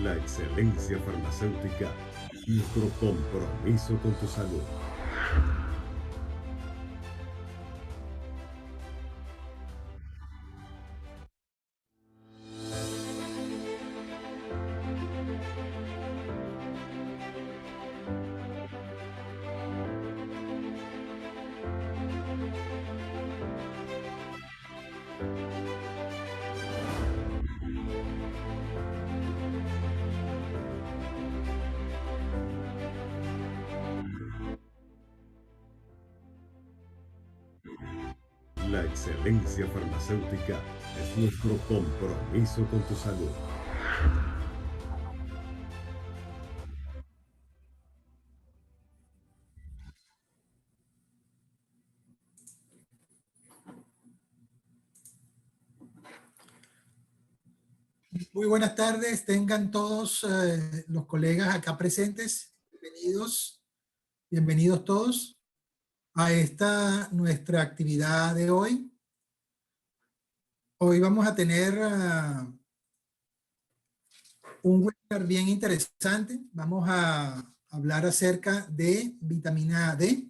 La excelencia farmacéutica es nuestro compromiso con tu salud. La excelencia farmacéutica es nuestro compromiso con tu salud. Muy buenas tardes, tengan todos los colegas acá presentes. Bienvenidos todos a esta nuestra actividad de hoy. Hoy vamos a tener un webinar bien interesante. Vamos a hablar acerca de vitamina D.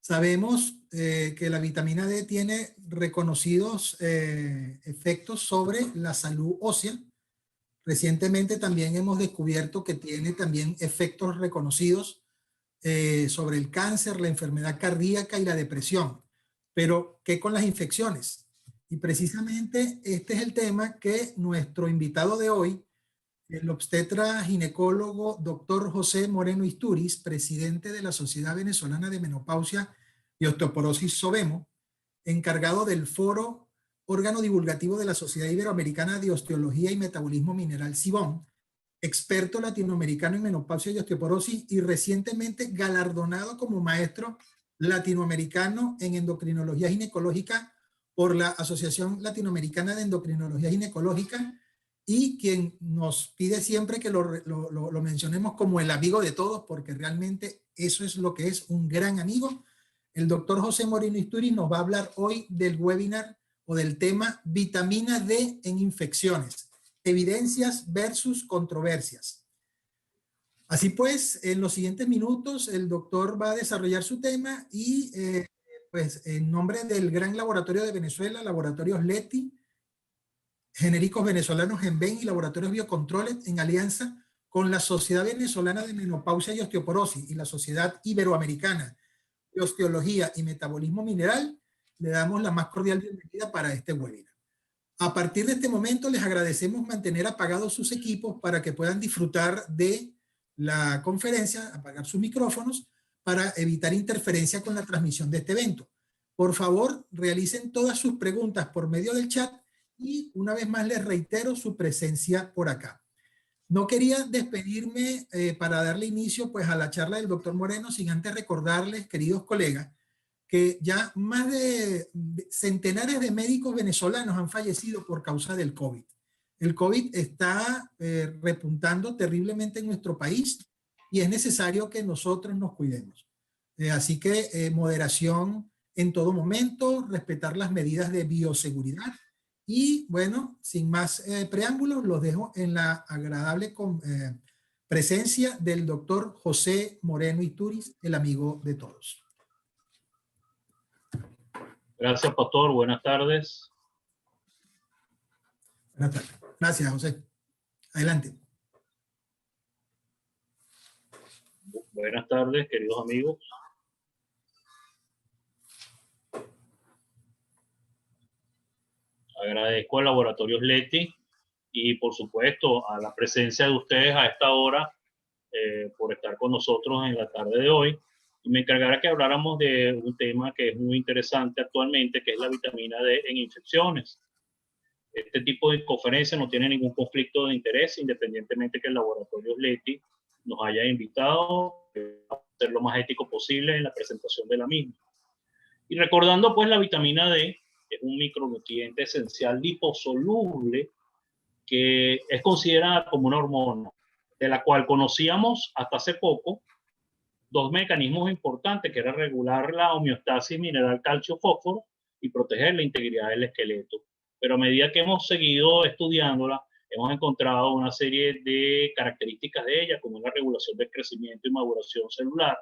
Sabemos que la vitamina D tiene reconocidos efectos sobre la salud ósea. Recientemente también hemos descubierto que tiene también efectos reconocidos sobre el cáncer, la enfermedad cardíaca y la depresión. Pero, ¿qué con las infecciones? Y precisamente este es el tema que nuestro invitado de hoy, el obstetra ginecólogo doctor José Moreno Isturiz, presidente de la Sociedad Venezolana de Menopausia y Osteoporosis SOVEMO, encargado del foro órgano divulgativo de la Sociedad Iberoamericana de Osteología y Metabolismo Mineral SIBOM, experto latinoamericano en menopausia y osteoporosis y recientemente galardonado como maestro latinoamericano en endocrinología ginecológica por la Asociación Latinoamericana de Endocrinología Ginecológica, y quien nos pide siempre que lo mencionemos como el amigo de todos, porque realmente eso es lo que es un gran amigo. El doctor José Moreno Isturiz nos va a hablar hoy del webinar o del tema vitamina D en infecciones, evidencias versus controversias. Así pues, en los siguientes minutos el doctor va a desarrollar su tema y pues en nombre del gran laboratorio de Venezuela, Laboratorios Leti, Genéricos Venezolanos Genven y Laboratorios Biocontroles, en alianza con la Sociedad Venezolana de Menopausia y Osteoporosis y la Sociedad Iberoamericana de Osteología y Metabolismo Mineral, le damos la más cordial bienvenida para este webinar. A partir de este momento les agradecemos mantener apagados sus equipos para que puedan disfrutar de la conferencia, apagar sus micrófonos para evitar interferencia con la transmisión de este evento. Por favor, realicen todas sus preguntas por medio del chat y una vez más les reitero su presencia por acá. No quería despedirme para darle inicio pues a la charla del doctor Moreno sin antes recordarles, queridos colegas, que ya más de centenares de médicos venezolanos han fallecido por causa del COVID. El COVID está repuntando terriblemente en nuestro país y es necesario que nosotros nos cuidemos. Así que moderación en todo momento, respetar las medidas de bioseguridad y bueno, sin más preámbulos, los dejo en la agradable presencia del doctor José Moreno Isturiz, el amigo de todos. Gracias, pastor. Buenas tardes. Buenas tardes. Gracias, José. Adelante. Buenas tardes, queridos amigos. Agradezco al Laboratorios Leti y, por supuesto, a la presencia de ustedes a esta hora por estar con nosotros en la tarde de hoy. Y me encargará que habláramos de un tema que es muy interesante actualmente, que es la vitamina D en infecciones. Este tipo de conferencia no tiene ningún conflicto de interés, independientemente que el Laboratorios Leti nos haya invitado a ser lo más ético posible en la presentación de la misma. Y recordando pues la vitamina D, es un micronutriente esencial liposoluble que es considerada como una hormona, de la cual conocíamos hasta hace poco dos mecanismos importantes, que era regular la homeostasis mineral calcio-fósforo y proteger la integridad del esqueleto. Pero a medida que hemos seguido estudiándola, hemos encontrado una serie de características de ella, como la regulación del crecimiento y maduración celular,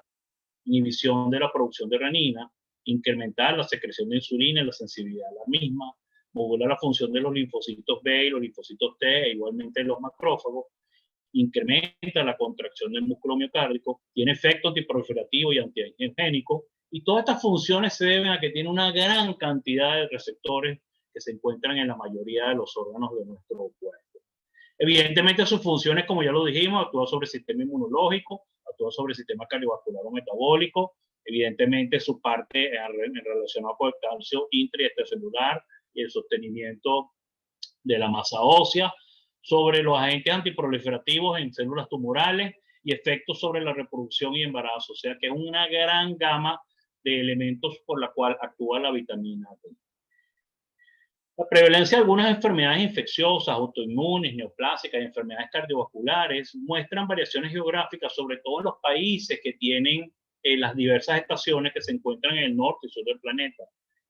inhibición de la producción de renina, incrementar la secreción de insulina y la sensibilidad a la misma, modula la función de los linfocitos B y los linfocitos T, e igualmente los macrófagos, incrementa la contracción del músculo miocárdico, tiene efecto antiproliferativo y antiangiogénico, y todas estas funciones se deben a que tiene una gran cantidad de receptores que se encuentran en la mayoría de los órganos de nuestro cuerpo. Evidentemente sus funciones, como ya lo dijimos, actúa sobre el sistema inmunológico, actúa sobre el sistema cardiovascular o metabólico, evidentemente su parte relacionada con el calcio intra y extracelular y el sostenimiento de la masa ósea, sobre los agentes antiproliferativos en células tumorales y efectos sobre la reproducción y embarazo. O sea que es una gran gama de elementos por la cual actúa la vitamina D. La prevalencia de algunas enfermedades infecciosas, autoinmunes, neoplásicas y enfermedades cardiovasculares muestran variaciones geográficas, sobre todo en los países que tienen las diversas estaciones que se encuentran en el norte y sur del planeta.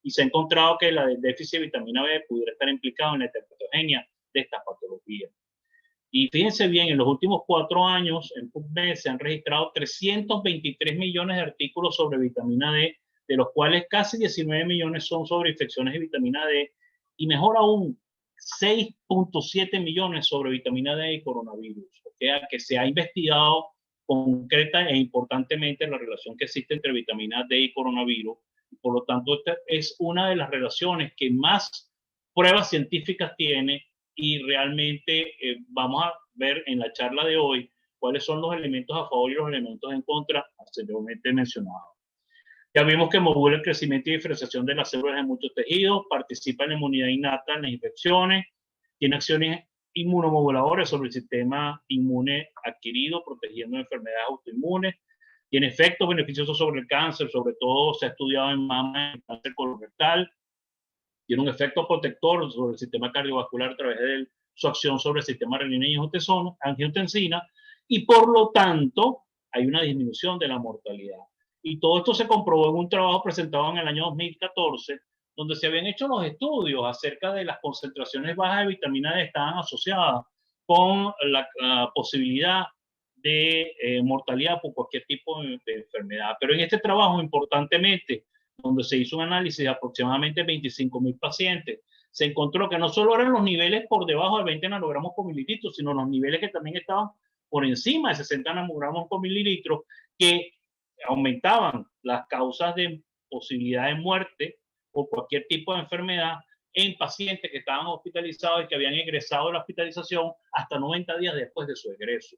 Y se ha encontrado que la déficit de vitamina B pudiera estar implicado en la heterogénea de estas patologías. Y fíjense bien, en los últimos 4 años, en PubMed se han registrado 323 millones de artículos sobre vitamina D, de los cuales casi 19 millones son sobre infecciones de vitamina D, y mejor aún, 6.7 millones sobre vitamina D y coronavirus. O sea, que se ha investigado concreta e importantemente la relación que existe entre vitamina D y coronavirus. Por lo tanto, esta es una de las relaciones que más pruebas científicas tiene, y realmente vamos a ver en la charla de hoy cuáles son los elementos a favor y los elementos en contra anteriormente mencionados. Ya vimos que modula el crecimiento y diferenciación de las células en muchos tejidos, participa en la inmunidad innata en las infecciones, tiene acciones inmunomoduladoras sobre el sistema inmune adquirido, protegiendo de enfermedades autoinmunes, tiene efectos beneficiosos sobre el cáncer, sobre todo se ha estudiado en mama, en cáncer colorectal, tiene un efecto protector sobre el sistema cardiovascular a través de su acción sobre el sistema renina y angiotensina, y por lo tanto hay una disminución de la mortalidad. Y todo esto se comprobó en un trabajo presentado en el año 2014, donde se habían hecho los estudios acerca de las concentraciones bajas de vitamina D estaban asociadas con la posibilidad de mortalidad por cualquier tipo de enfermedad. Pero en este trabajo, importantemente, donde se hizo un análisis de aproximadamente 25.000 pacientes, se encontró que no solo eran los niveles por debajo de 20 nanogramos por mililitro, sino los niveles que también estaban por encima de 60 nanogramos por mililitro, que aumentaban las causas de posibilidad de muerte por cualquier tipo de enfermedad en pacientes que estaban hospitalizados y que habían egresado de la hospitalización hasta 90 días después de su egreso.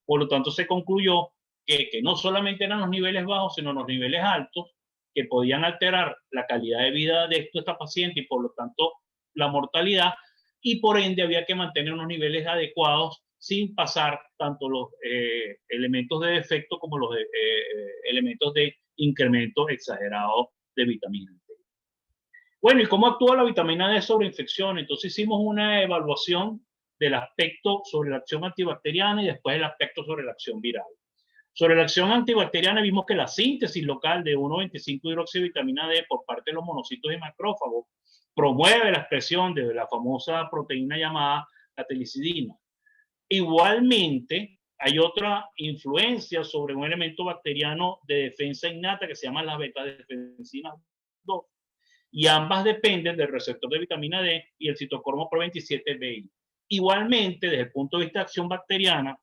Por lo tanto, se concluyó que no solamente eran los niveles bajos, sino los niveles altos, que podían alterar la calidad de vida de esta paciente y por lo tanto la mortalidad, y por ende había que mantener unos niveles adecuados sin pasar tanto los elementos de defecto como los elementos de incremento exagerado de vitamina D. Bueno, ¿y cómo actúa la vitamina D sobre infección? Entonces hicimos una evaluación del aspecto sobre la acción antibacteriana y después el aspecto sobre la acción viral. Sobre la acción antibacteriana vimos que la síntesis local de 1,25-hidroxivitamina D por parte de los monocitos y macrófagos promueve la expresión de la famosa proteína llamada catelicidina. Igualmente, hay otra influencia sobre un elemento bacteriano de defensa innata que se llama las beta-defensinas 2, y ambas dependen del receptor de vitamina D y el citocromo Pro27BI. Igualmente, desde el punto de vista de acción bacteriana,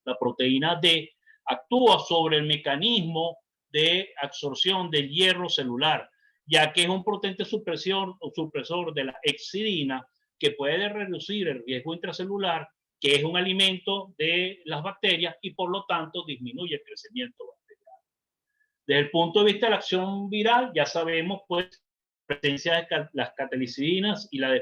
la proteína D actúa sobre el mecanismo de absorción del hierro celular, ya que es un potente supresor de la hexidina que puede reducir el riesgo intracelular, que es un alimento de las bacterias y por lo tanto disminuye el crecimiento bacteriano. Desde el punto de vista de la acción viral, ya sabemos pues la presencia de las catalicidinas y la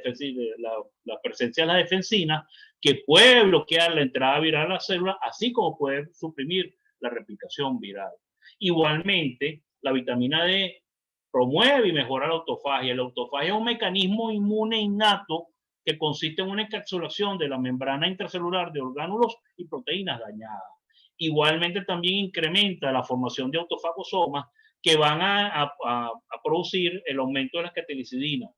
presencia de la defensina, que puede bloquear la entrada viral a la célula, así como puede suprimir la replicación viral. Igualmente, la vitamina D promueve y mejora la autofagia. La autofagia es un mecanismo inmune innato que consiste en una encapsulación de la membrana intracelular de orgánulos y proteínas dañadas. Igualmente también incrementa la formación de autofagosomas que van a producir el aumento de las catalicidinas.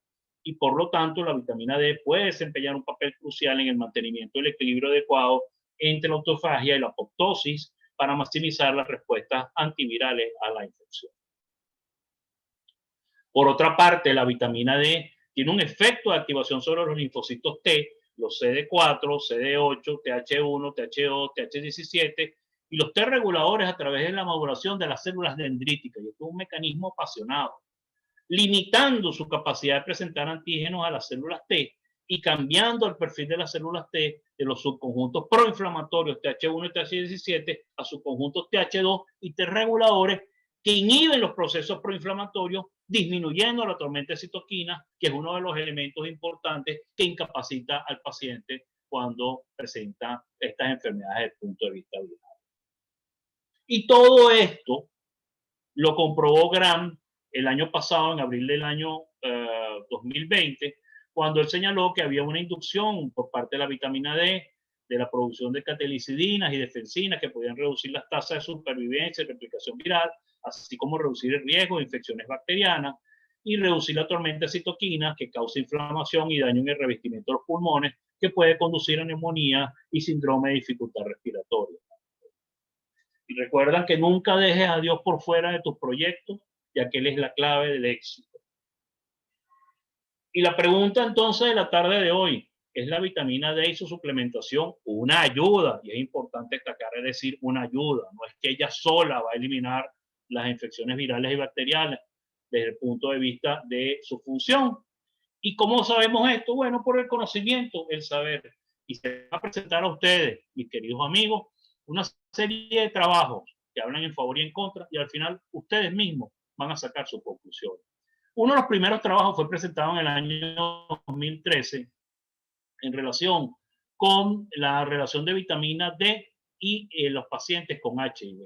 y por lo tanto la vitamina D puede desempeñar un papel crucial en el mantenimiento del equilibrio adecuado entre la autofagia y la apoptosis para maximizar las respuestas antivirales a la infección. Por otra parte, la vitamina D tiene un efecto de activación sobre los linfocitos T, los CD4, CD8, TH1, TH2, TH17 y los T reguladores a través de la maduración de las células dendríticas. Y esto es un mecanismo apasionado, limitando su capacidad de presentar antígenos a las células T y cambiando el perfil de las células T de los subconjuntos proinflamatorios TH1 y TH17 a subconjuntos TH2 y T reguladores que inhiben los procesos proinflamatorios, disminuyendo la tormenta de citoquinas, que es uno de los elementos importantes que incapacita al paciente cuando presenta estas enfermedades desde el punto de vista viral. Y todo esto lo comprobó Graham el año pasado, en abril del año 2020, cuando él señaló que había una inducción por parte de la vitamina D de la producción de catelicidinas y defensinas que podían reducir las tasas de supervivencia y replicación viral, así como reducir el riesgo de infecciones bacterianas y reducir la tormenta de citoquinas que causa inflamación y daño en el revestimiento de los pulmones, que puede conducir a neumonía y síndrome de dificultad respiratoria. Y recuerda que nunca dejes a Dios por fuera de tus proyectos, ya que Él es la clave del éxito. Y la pregunta entonces de la tarde de hoy, ¿es la vitamina D y su suplementación una ayuda? Y es importante destacar, es decir, una ayuda. No es que ella sola va a eliminar las infecciones virales y bacterianas desde el punto de vista de su función. ¿Y cómo sabemos esto? Bueno, por el conocimiento, el saber. Y se va a presentar a ustedes, mis queridos amigos, una serie de trabajos que hablan en favor y en contra, y al final ustedes mismos van a sacar sus conclusiones. Uno de los primeros trabajos fue presentado en el año 2013 en relación con la relación de vitamina D y los pacientes con HIV.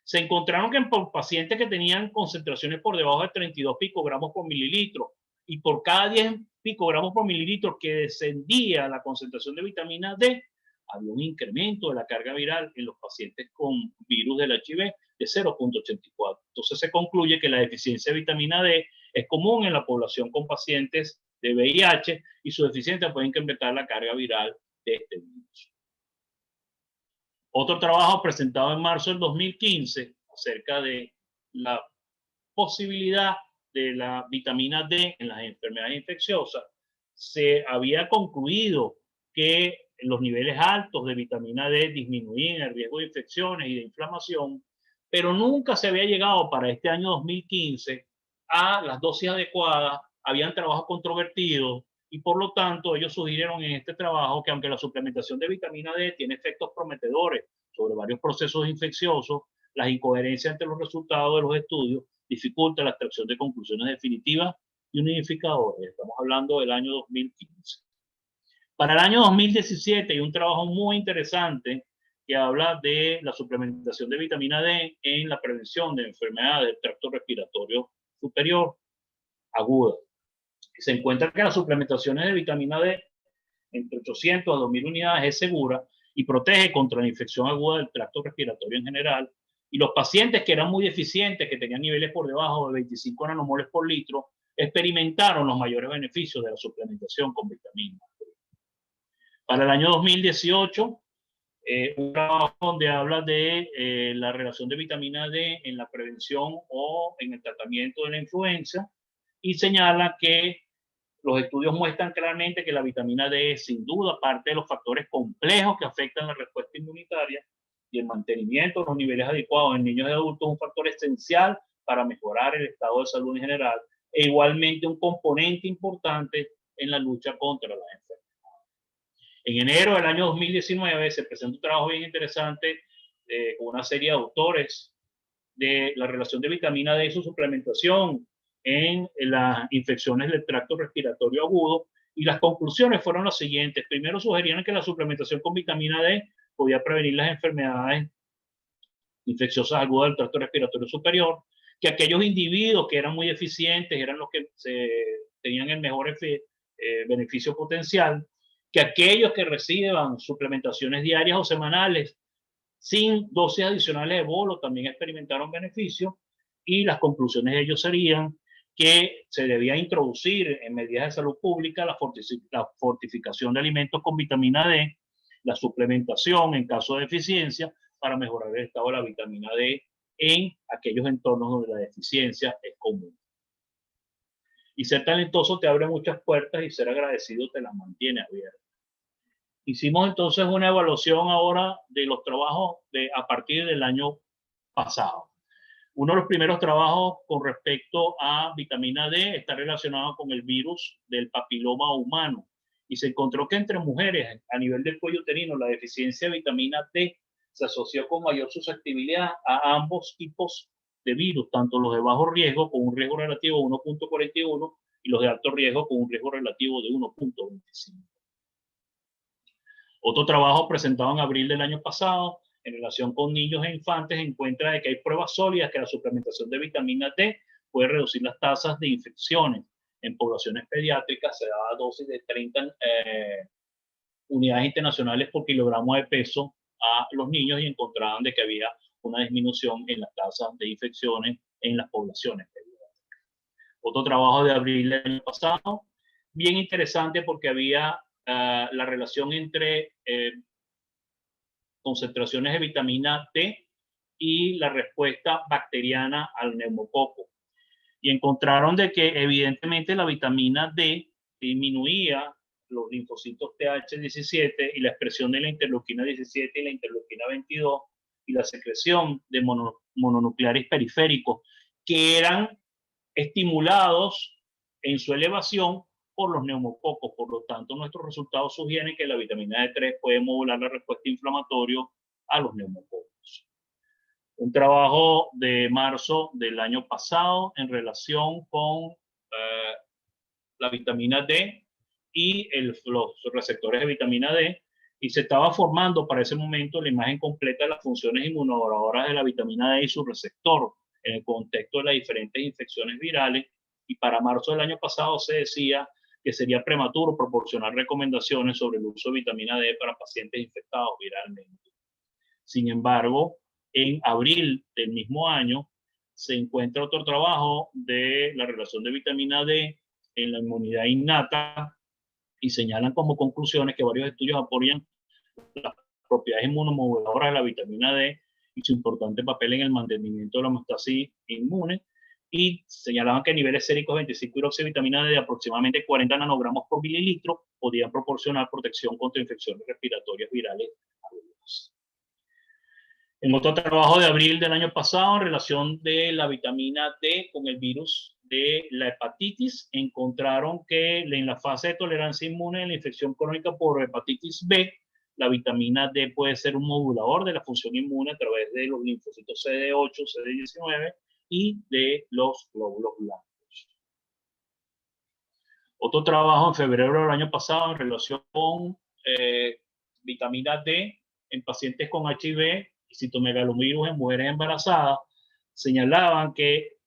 Se encontraron que en pacientes que tenían concentraciones por debajo de 32 picogramos por mililitro y por cada 10 picogramos por mililitro que descendía la concentración de vitamina D, había un incremento de la carga viral en los pacientes con virus del HIV de 0.84. Entonces se concluye que la deficiencia de vitamina D es común en la población con pacientes de VIH y su deficiencia puede incrementar la carga viral de este virus. Otro trabajo presentado en marzo del 2015 acerca de la posibilidad de la vitamina D en las enfermedades infecciosas, se había concluido que los niveles altos de vitamina D disminuían el riesgo de infecciones y de inflamación, pero nunca se había llegado para este año 2015 a las dosis adecuadas. Habían trabajos controvertidos y por lo tanto ellos sugirieron en este trabajo que aunque la suplementación de vitamina D tiene efectos prometedores sobre varios procesos infecciosos, las incoherencias entre los resultados de los estudios dificultan la extracción de conclusiones definitivas y unificadoras. Estamos hablando del año 2015. Para el año 2017 hay un trabajo muy interesante que habla de la suplementación de vitamina D en la prevención de enfermedades del tracto respiratorio superior aguda. Se encuentra que las suplementaciones de vitamina D entre 800 a 2000 unidades es segura y protege contra la infección aguda del tracto respiratorio en general. Y los pacientes que eran muy deficientes, que tenían niveles por debajo de 25 nanomoles por litro, experimentaron los mayores beneficios de la suplementación con vitamina D. Para el año 2018, un trabajo donde habla de la relación de vitamina D en la prevención o en el tratamiento de la influenza y señala que los estudios muestran claramente que la vitamina D es sin duda parte de los factores complejos que afectan la respuesta inmunitaria y el mantenimiento de los niveles adecuados en niños y adultos es un factor esencial para mejorar el estado de salud en general e igualmente un componente importante en la lucha contra las enfermedades. En enero del año 2019 se presentó un trabajo bien interesante con una serie de autores de la relación de vitamina D y su suplementación en las infecciones del tracto respiratorio agudo, y las conclusiones fueron las siguientes. Primero, sugerían que la suplementación con vitamina D podía prevenir las enfermedades infecciosas agudas del tracto respiratorio superior, que aquellos individuos que eran muy eficientes eran los que tenían el mejor beneficio potencial, que aquellos que reciban suplementaciones diarias o semanales sin dosis adicionales de bolo también experimentaron beneficios, y las conclusiones de ellos serían que se debía introducir en medidas de salud pública la fortificación de alimentos con vitamina D, la suplementación en caso de deficiencia para mejorar el estado de la vitamina D en aquellos entornos donde la deficiencia es común. Y ser talentoso te abre muchas puertas y ser agradecido te las mantiene abiertas. Hicimos entonces una evaluación ahora de los trabajos a partir del año pasado. Uno de los primeros trabajos con respecto a vitamina D está relacionado con el virus del papiloma humano y se encontró que entre mujeres a nivel del cuello uterino la deficiencia de vitamina D se asoció con mayor susceptibilidad a ambos tipos de virus, tanto los de bajo riesgo con un riesgo relativo de 1.41 y los de alto riesgo con un riesgo relativo de 1.25. Otro trabajo presentado en abril del año pasado en relación con niños e infantes encuentra de que hay pruebas sólidas que la suplementación de vitamina D puede reducir las tasas de infecciones en poblaciones pediátricas. Se daba dosis de 30 unidades internacionales por kilogramo de peso a los niños y encontraban de que había una disminución en las tasas de infecciones en las poblaciones pediátricas. Otro trabajo de abril del año pasado, bien interesante porque había la relación entre concentraciones de vitamina D y la respuesta bacteriana al neumococo. Y encontraron de que evidentemente la vitamina D disminuía los linfocitos TH17 y la expresión de la interleuquina 17 y la interleuquina 22 y la secreción de mononucleares periféricos que eran estimulados en su elevación por los neumococos. Por lo tanto, nuestros resultados sugieren que la vitamina D3 puede modular la respuesta inflamatoria a los neumococos. Un trabajo de marzo del año pasado en relación con la vitamina D y los receptores de vitamina D, y se estaba formando para ese momento la imagen completa de las funciones inmunomoduladoras de la vitamina D y su receptor en el contexto de las diferentes infecciones virales, y para marzo del año pasado se decía que sería prematuro proporcionar recomendaciones sobre el uso de vitamina D para pacientes infectados viralmente. Sin embargo, en abril del mismo año se encuentra otro trabajo de la relación de vitamina D en la inmunidad innata y señalan como conclusiones que varios estudios apoyan las propiedades inmunomoduladoras de la vitamina D y su importante papel en el mantenimiento de la homeostasis inmune, y señalaban que niveles séricos de 25 hidroxivitamina D de aproximadamente 40 nanogramos por mililitro podían proporcionar protección contra infecciones respiratorias virales agudas. En otro trabajo de abril del año pasado, en relación de la vitamina D con el virus de la hepatitis, encontraron que en la fase de tolerancia inmune de la infección crónica por hepatitis B, la vitamina D puede ser un modulador de la función inmune a través de los linfocitos CD8, CD19 y de los glóbulos blancos. Otro trabajo en febrero del año pasado en relación con vitamina D en pacientes con HIV y citomegalovirus en mujeres embarazadas, señalaban que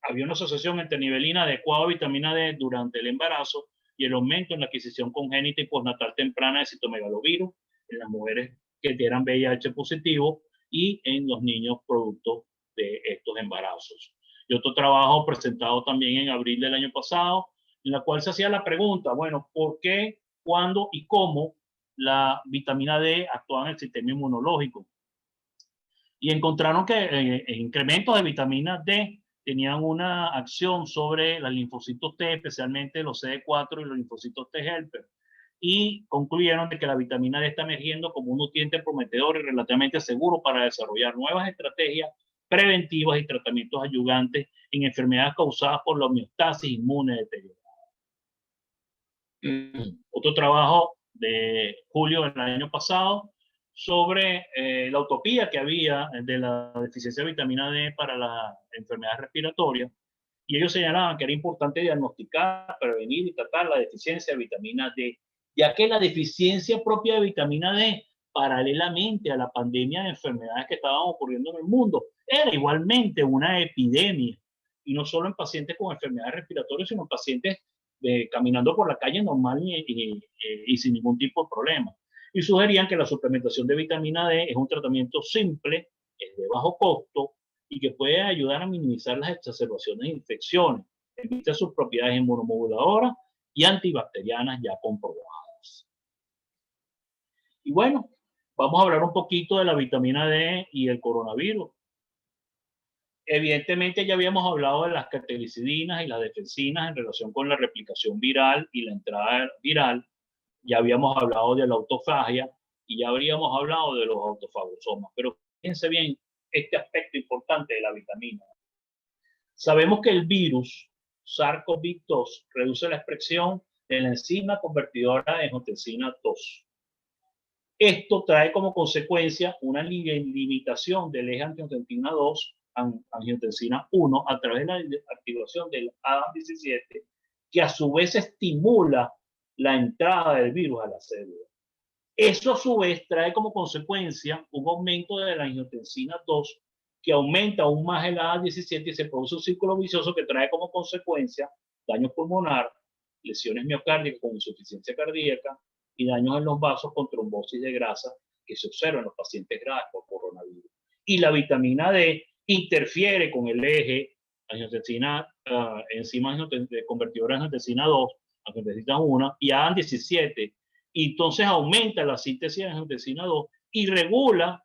había una asociación entre nivelina adecuada de vitamina D durante el embarazo y el aumento en la adquisición congénita y postnatal temprana de citomegalovirus en las mujeres que eran VIH positivo y en los niños producto de estos embarazos. Y otro trabajo presentado también en abril del año pasado, en la cual se hacía la pregunta, bueno, ¿por qué, cuándo y cómo la vitamina D actúa en el sistema inmunológico? Y encontraron que incrementos de vitamina D tenían una acción sobre los linfocitos T, especialmente los CD4 y los linfocitos T helper, y concluyeron de que la vitamina D está emergiendo como un nutriente prometedor y relativamente seguro para desarrollar nuevas estrategias preventivas y tratamientos ayudantes en enfermedades causadas por la homeostasis inmune deteriorada. Otro trabajo de julio del año pasado sobre la utopía que había de la deficiencia de vitamina D para las enfermedades respiratorias, y ellos señalaban que era importante diagnosticar, prevenir y tratar la deficiencia de vitamina D, ya que la deficiencia propia de vitamina D, paralelamente a la pandemia de enfermedades que estaban ocurriendo en el mundo, era igualmente una epidemia, y no solo en pacientes con enfermedades respiratorias, sino en pacientes caminando por la calle normal y sin ningún tipo de problema. Y sugerían que la suplementación de vitamina D es un tratamiento simple, es de bajo costo y que puede ayudar a minimizar las exacerbaciones de infecciones, en vista de sus propiedades inmunomoduladoras y antibacterianas ya comprobadas. Y bueno, vamos a hablar un poquito de la vitamina D y el coronavirus. Evidentemente ya habíamos hablado de las catecolicidinas y las defensinas en relación con la replicación viral y la entrada viral. Ya habíamos hablado de la autofagia y ya habríamos hablado de los autofagosomas. Pero fíjense bien este aspecto importante de la vitamina. Sabemos que el virus SARS-CoV-2 reduce la expresión de la enzima convertidora de angiotensina 2. Esto trae como consecuencia una limitación del eje angiotensina 2, angiotensina 1, a través de la activación del ADAM17, que a su vez estimula la entrada del virus a la célula. Eso a su vez trae como consecuencia un aumento de la angiotensina 2, que aumenta aún más el ADAM17 y se produce un círculo vicioso que trae como consecuencia daño pulmonar, lesiones miocárdicas con insuficiencia cardíaca y daños en los vasos con trombosis de grasa que se observa en los pacientes graves por coronavirus. Y la vitamina D interfiere con el eje angiotensina, enzima convertidora de angiotensina 2, angiotensina 1 y ADAM17. Y entonces aumenta la síntesis de angiotensina 2 y regula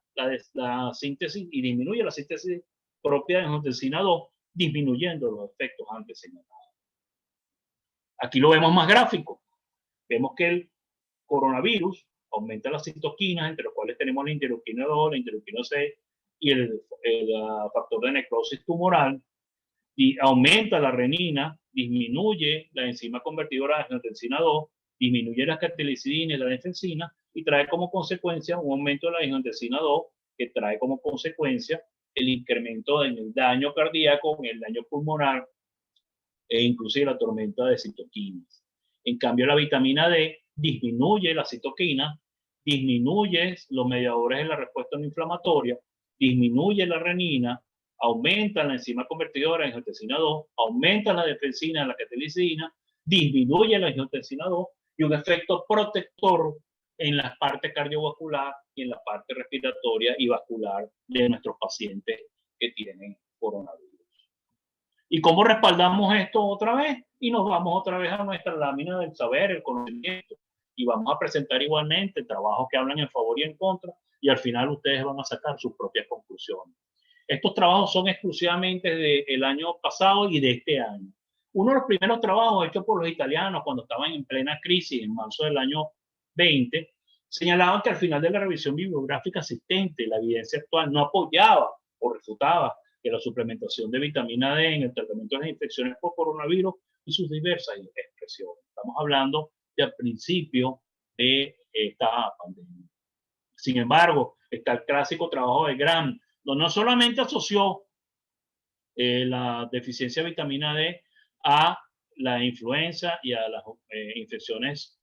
la síntesis y disminuye la síntesis propia de angiotensina 2, disminuyendo los efectos antes señalados. Aquí lo vemos más gráfico. Vemos que el coronavirus aumenta las citoquinas, entre las cuales tenemos la interleuquina 2, la interleuquina 6 y el factor de necrosis tumoral, y aumenta la renina, disminuye la enzima convertidora de angiotensina 2, disminuye las catecolicidinas y la defensina, y trae como consecuencia un aumento de la angiotensina 2, que trae como consecuencia el incremento en el daño cardíaco, en el daño pulmonar e inclusive la tormenta de citoquinas. En cambio, la vitamina D disminuye la citoquina, disminuye los mediadores de la respuesta no inflamatoria, disminuye la renina, aumenta la enzima convertidora de angiotensina 2, aumenta la defensina de la catecolicina, disminuye la angiotensina 2 y un efecto protector en la parte cardiovascular y en la parte respiratoria y vascular de nuestros pacientes que tienen coronavirus. ¿Y cómo respaldamos esto otra vez? Y nos vamos otra vez a nuestra lámina del saber, el conocimiento. Y vamos a presentar igualmente trabajos que hablan en favor y en contra, y al final ustedes van a sacar sus propias conclusiones. Estos trabajos son exclusivamente del año pasado y de este año. Uno de los primeros trabajos hechos por los italianos cuando estaban en plena crisis en marzo del año 20, señalaban que al final de la revisión bibliográfica existente, la evidencia actual no apoyaba o refutaba que la suplementación de vitamina D en el tratamiento de las infecciones por coronavirus y sus diversas expresiones. Estamos hablando del principio de esta pandemia. Sin embargo, está el clásico trabajo de Graham, donde no solamente asoció la deficiencia de vitamina D a la influenza y a las infecciones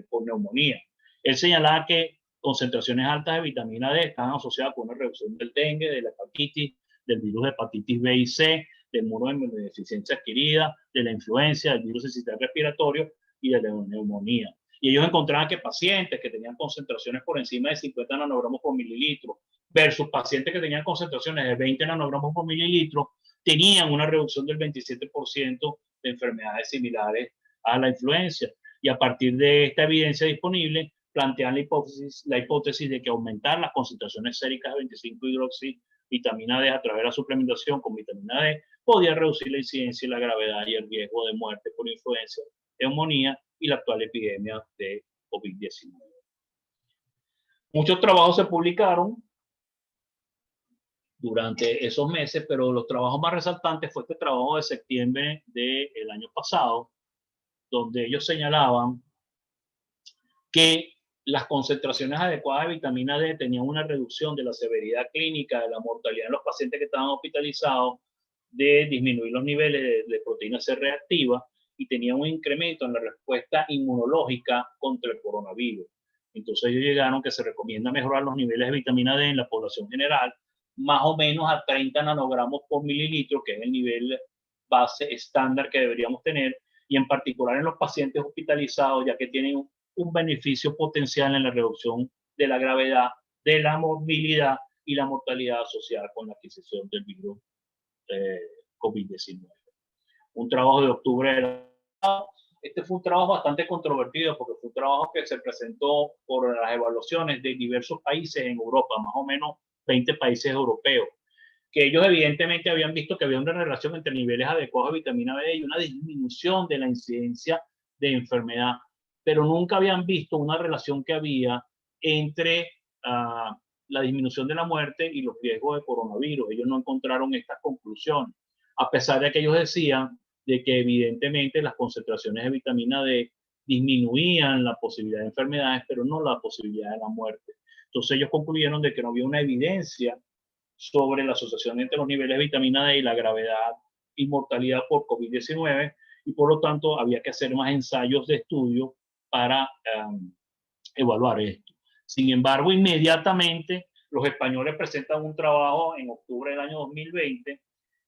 por neumonía. Él señalaba que concentraciones altas de vitamina D están asociadas con una reducción del dengue, de la hepatitis, del virus de hepatitis B y C, del muro de deficiencia adquirida, de la influenza, del virus del sistema respiratorio y de la neumonía. Y ellos encontraban que pacientes que tenían concentraciones por encima de 50 nanogramos por mililitro versus pacientes que tenían concentraciones de 20 nanogramos por mililitro tenían una reducción del 27% de enfermedades similares a la influenza. Y a partir de esta evidencia disponible, plantean la hipótesis de que aumentar las concentraciones séricas de 25-hidroxivitamina D a través de la suplementación con vitamina D podía reducir la incidencia y la gravedad y el riesgo de muerte por influenza, neumonía y la actual epidemia de COVID-19. Muchos trabajos se publicaron durante esos meses, pero los trabajos más resaltantes fue este trabajo de septiembre del año pasado, donde ellos señalaban que las concentraciones adecuadas de vitamina D tenían una reducción de la severidad clínica, de la mortalidad en los pacientes que estaban hospitalizados, de disminuir los niveles de proteína C reactiva y tenía un incremento en la respuesta inmunológica contra el coronavirus. Entonces ellos llegaron que se recomienda mejorar los niveles de vitamina D en la población general, más o menos a 30 nanogramos por mililitro, que es el nivel base estándar que deberíamos tener, y en particular en los pacientes hospitalizados, ya que tienen un beneficio potencial en la reducción de la gravedad, de la morbilidad y la mortalidad asociada con la adquisición del virus COVID-19. Un trabajo de octubre del año pasado. Este fue un trabajo bastante controvertido porque fue un trabajo que se presentó por las evaluaciones de diversos países en Europa, más o menos 20 países europeos, que ellos evidentemente habían visto que había una relación entre niveles adecuados de vitamina B y una disminución de la incidencia de enfermedad, pero nunca habían visto una relación que había entre la disminución de la muerte y los riesgos de coronavirus. Ellos no encontraron estas conclusiones, a pesar de que ellos decían de que evidentemente las concentraciones de vitamina D disminuían la posibilidad de enfermedades, pero no la posibilidad de la muerte. Entonces ellos concluyeron de que no había una evidencia sobre la asociación entre los niveles de vitamina D y la gravedad y mortalidad por COVID-19, y por lo tanto había que hacer más ensayos de estudio para evaluar esto. Sin embargo, inmediatamente los españoles presentan un trabajo en octubre del año 2020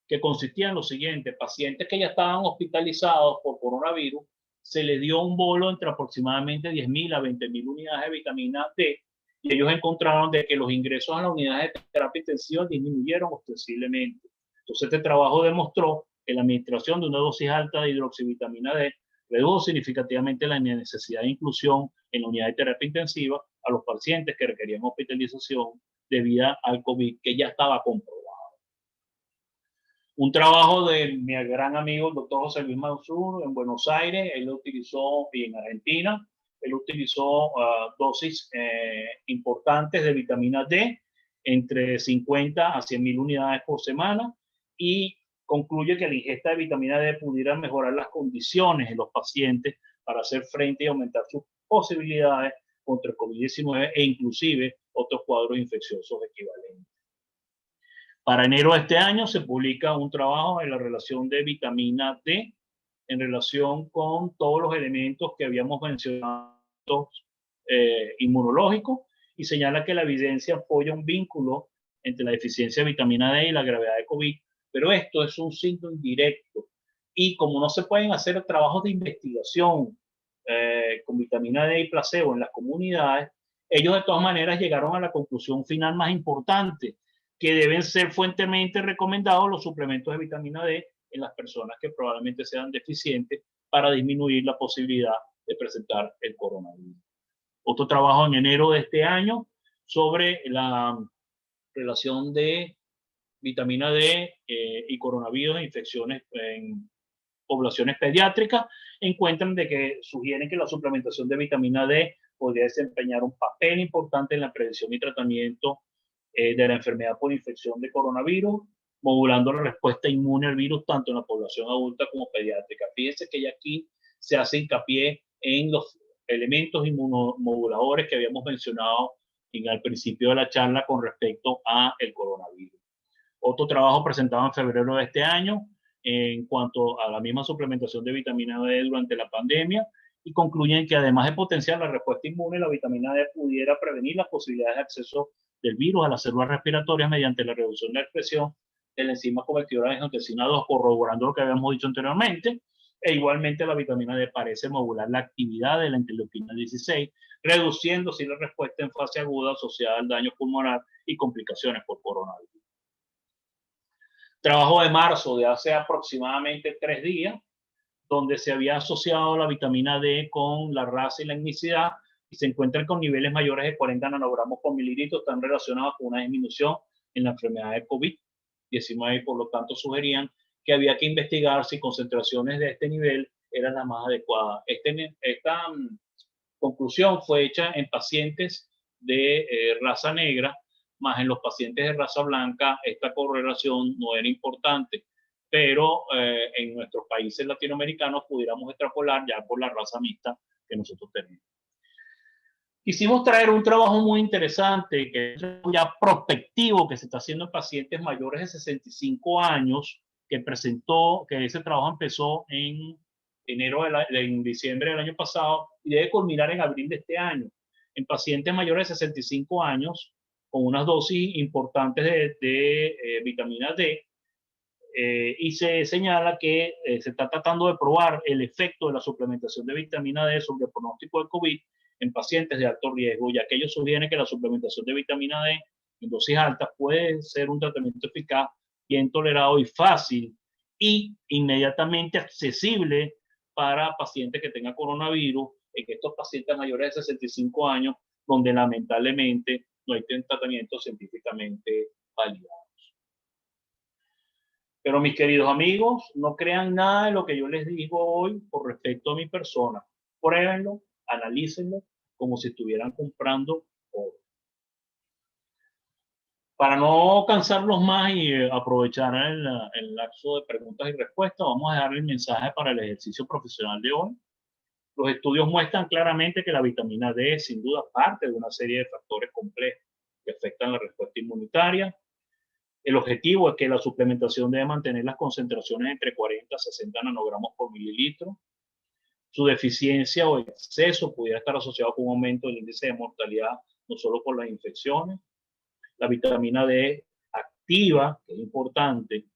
que consistía en lo siguiente: pacientes que ya estaban hospitalizados por coronavirus, se les dio un bolo entre aproximadamente 10.000 a 20.000 unidades de vitamina D, y ellos encontraron de que los ingresos a las unidades de terapia intensiva disminuyeron ostensiblemente. Entonces este trabajo demostró que la administración de una dosis alta de hidroxivitamina D redujo significativamente la necesidad de inclusión en la unidad de terapia intensiva a los pacientes que requerían hospitalización debido al COVID, que ya estaba comprobado. Un trabajo de mi gran amigo, el doctor José Luis Mansur, en Buenos Aires, él lo utilizó, y en Argentina, él utilizó dosis importantes de vitamina D, entre 50 a 100.000 unidades por semana, y concluye que la ingesta de vitamina D pudiera mejorar las condiciones de los pacientes para hacer frente y aumentar sus posibilidades contra el COVID-19 e inclusive otros cuadros infecciosos equivalentes. Para enero de este año se publica un trabajo en la relación de vitamina D en relación con todos los elementos que habíamos mencionado inmunológicos, y señala que la evidencia apoya un vínculo entre la deficiencia de vitamina D y la gravedad de COVID, pero esto es un signo indirecto, y como no se pueden hacer trabajos de investigación con vitamina D y placebo en las comunidades, ellos de todas maneras llegaron a la conclusión final más importante, que deben ser fuertemente recomendados los suplementos de vitamina D en las personas que probablemente sean deficientes para disminuir la posibilidad de presentar el coronavirus. Otro trabajo en enero de este año sobre la relación de vitamina D y coronavirus e infecciones en poblaciones pediátricas, encuentran de que sugieren que la suplementación de vitamina D podría desempeñar un papel importante en la prevención y tratamiento de la enfermedad por infección de coronavirus, modulando la respuesta inmune al virus tanto en la población adulta como pediátrica. Fíjense que ya aquí se hace hincapié en los elementos inmunomoduladores que habíamos mencionado al principio de la charla con respecto a el coronavirus. Otro trabajo presentado en febrero de este año en cuanto a la misma suplementación de vitamina D durante la pandemia, y concluyen que además de potenciar la respuesta inmune, la vitamina D pudiera prevenir las posibilidades de acceso del virus a las células respiratorias mediante la reducción de la expresión de la enzima convertidora de angiotensina 2, corroborando lo que habíamos dicho anteriormente. E igualmente la vitamina D parece modular la actividad de la interleuquina 16, reduciendo así la respuesta en fase aguda asociada al daño pulmonar y complicaciones por coronavirus. Trabajo de marzo de hace aproximadamente 3 días, donde se había asociado la vitamina D con la raza y la etnicidad, y se encuentran con niveles mayores de 40 nanogramos por mililitro, están relacionados con una disminución en la enfermedad de COVID-19, y por lo tanto sugerían que había que investigar si concentraciones de este nivel eran las más adecuadas. Esta conclusión fue hecha en pacientes de raza negra, más en los pacientes de raza blanca esta correlación no era importante, pero en nuestros países latinoamericanos pudiéramos extrapolar ya por la raza mixta que nosotros tenemos. Quisimos traer un trabajo muy interesante, que es ya prospectivo, que se está haciendo en pacientes mayores de 65 años, que ese trabajo empezó en diciembre del año pasado y debe culminar en abril de este año, en pacientes mayores de 65 años con unas dosis importantes de vitamina D, y se señala que se está tratando de probar el efecto de la suplementación de vitamina D sobre el pronóstico de COVID en pacientes de alto riesgo, ya que ellos sugieren que la suplementación de vitamina D en dosis altas puede ser un tratamiento eficaz, bien tolerado y fácil y inmediatamente accesible para pacientes que tengan coronavirus, en estos pacientes mayores de 65 años, donde lamentablemente no hay tratamientos científicamente validados. Pero mis queridos amigos, no crean nada de lo que yo les digo hoy por respecto a mi persona. Pruébenlo, analícenlo como si estuvieran comprando oro. Para no cansarlos más y aprovechar el lapso de preguntas y respuestas, vamos a dar el mensaje para el ejercicio profesional de hoy. Los estudios muestran claramente que la vitamina D es sin duda parte de una serie de factores complejos que afectan la respuesta inmunitaria. El objetivo es que la suplementación debe mantener las concentraciones entre 40 a 60 nanogramos por mililitro. Su deficiencia o exceso pudiera estar asociado con un aumento del índice de mortalidad, no solo por las infecciones. La vitamina D activa, que es importante,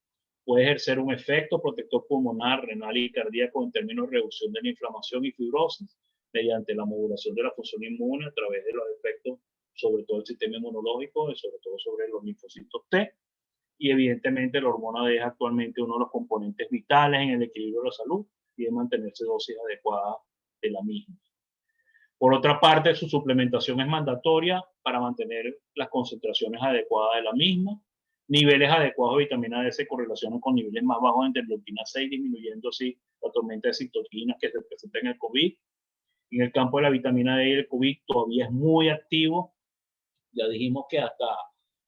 puede ejercer un efecto protector pulmonar, renal y cardíaco en términos de reducción de la inflamación y fibrosis mediante la modulación de la función inmune a través de los efectos sobre todo el sistema inmunológico y sobre todo sobre los linfocitos T. Y evidentemente la hormona D es actualmente uno de los componentes vitales en el equilibrio de la salud y debe mantenerse dosis adecuadas de la misma. Por otra parte, su suplementación es mandatoria para mantener las concentraciones adecuadas de la misma. Niveles adecuados de vitamina D se correlacionan con niveles más bajos de interleuquina 6, disminuyendo así la tormenta de citoquinas que se presenta en el COVID. En el campo de la vitamina D y el COVID todavía es muy activo. Ya dijimos que hasta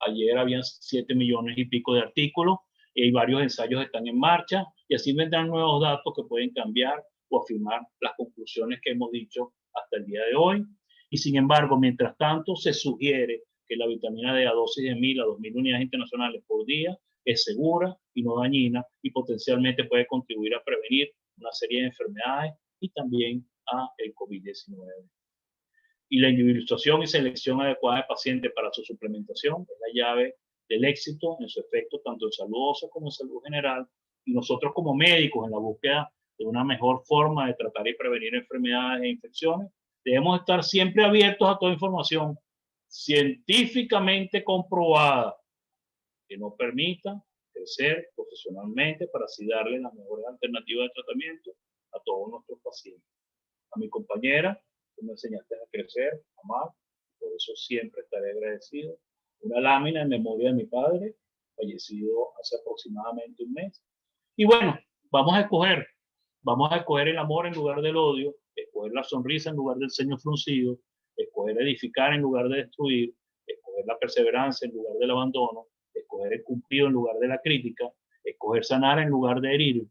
ayer habían 7 millones y pico de artículos y varios ensayos están en marcha y así vendrán nuevos datos que pueden cambiar o afirmar las conclusiones que hemos dicho hasta el día de hoy. Y sin embargo, mientras tanto, se sugiere que la vitamina D a dosis de 1000 a 2000 unidades internacionales por día es segura y no dañina y potencialmente puede contribuir a prevenir una serie de enfermedades y también a el COVID-19. Y la individualización y selección adecuada de pacientes para su suplementación es la llave del éxito en su efecto tanto en salud ósea como en salud general. Y nosotros como médicos en la búsqueda de una mejor forma de tratar y prevenir enfermedades e infecciones, debemos estar siempre abiertos a toda información científicamente comprobada que nos permita crecer profesionalmente para así darle las mejores alternativas de tratamiento a todos nuestros pacientes. A mi compañera, tú me enseñaste a crecer, a amar, por eso siempre estaré agradecido. Una lámina en memoria de mi padre, fallecido hace aproximadamente un mes. Y bueno, vamos a escoger el amor en lugar del odio, escoger la sonrisa en lugar del ceño fruncido, escoger edificar en lugar de destruir, escoger la perseverancia en lugar del abandono, escoger el cumplido en lugar de la crítica, escoger sanar en lugar de herir,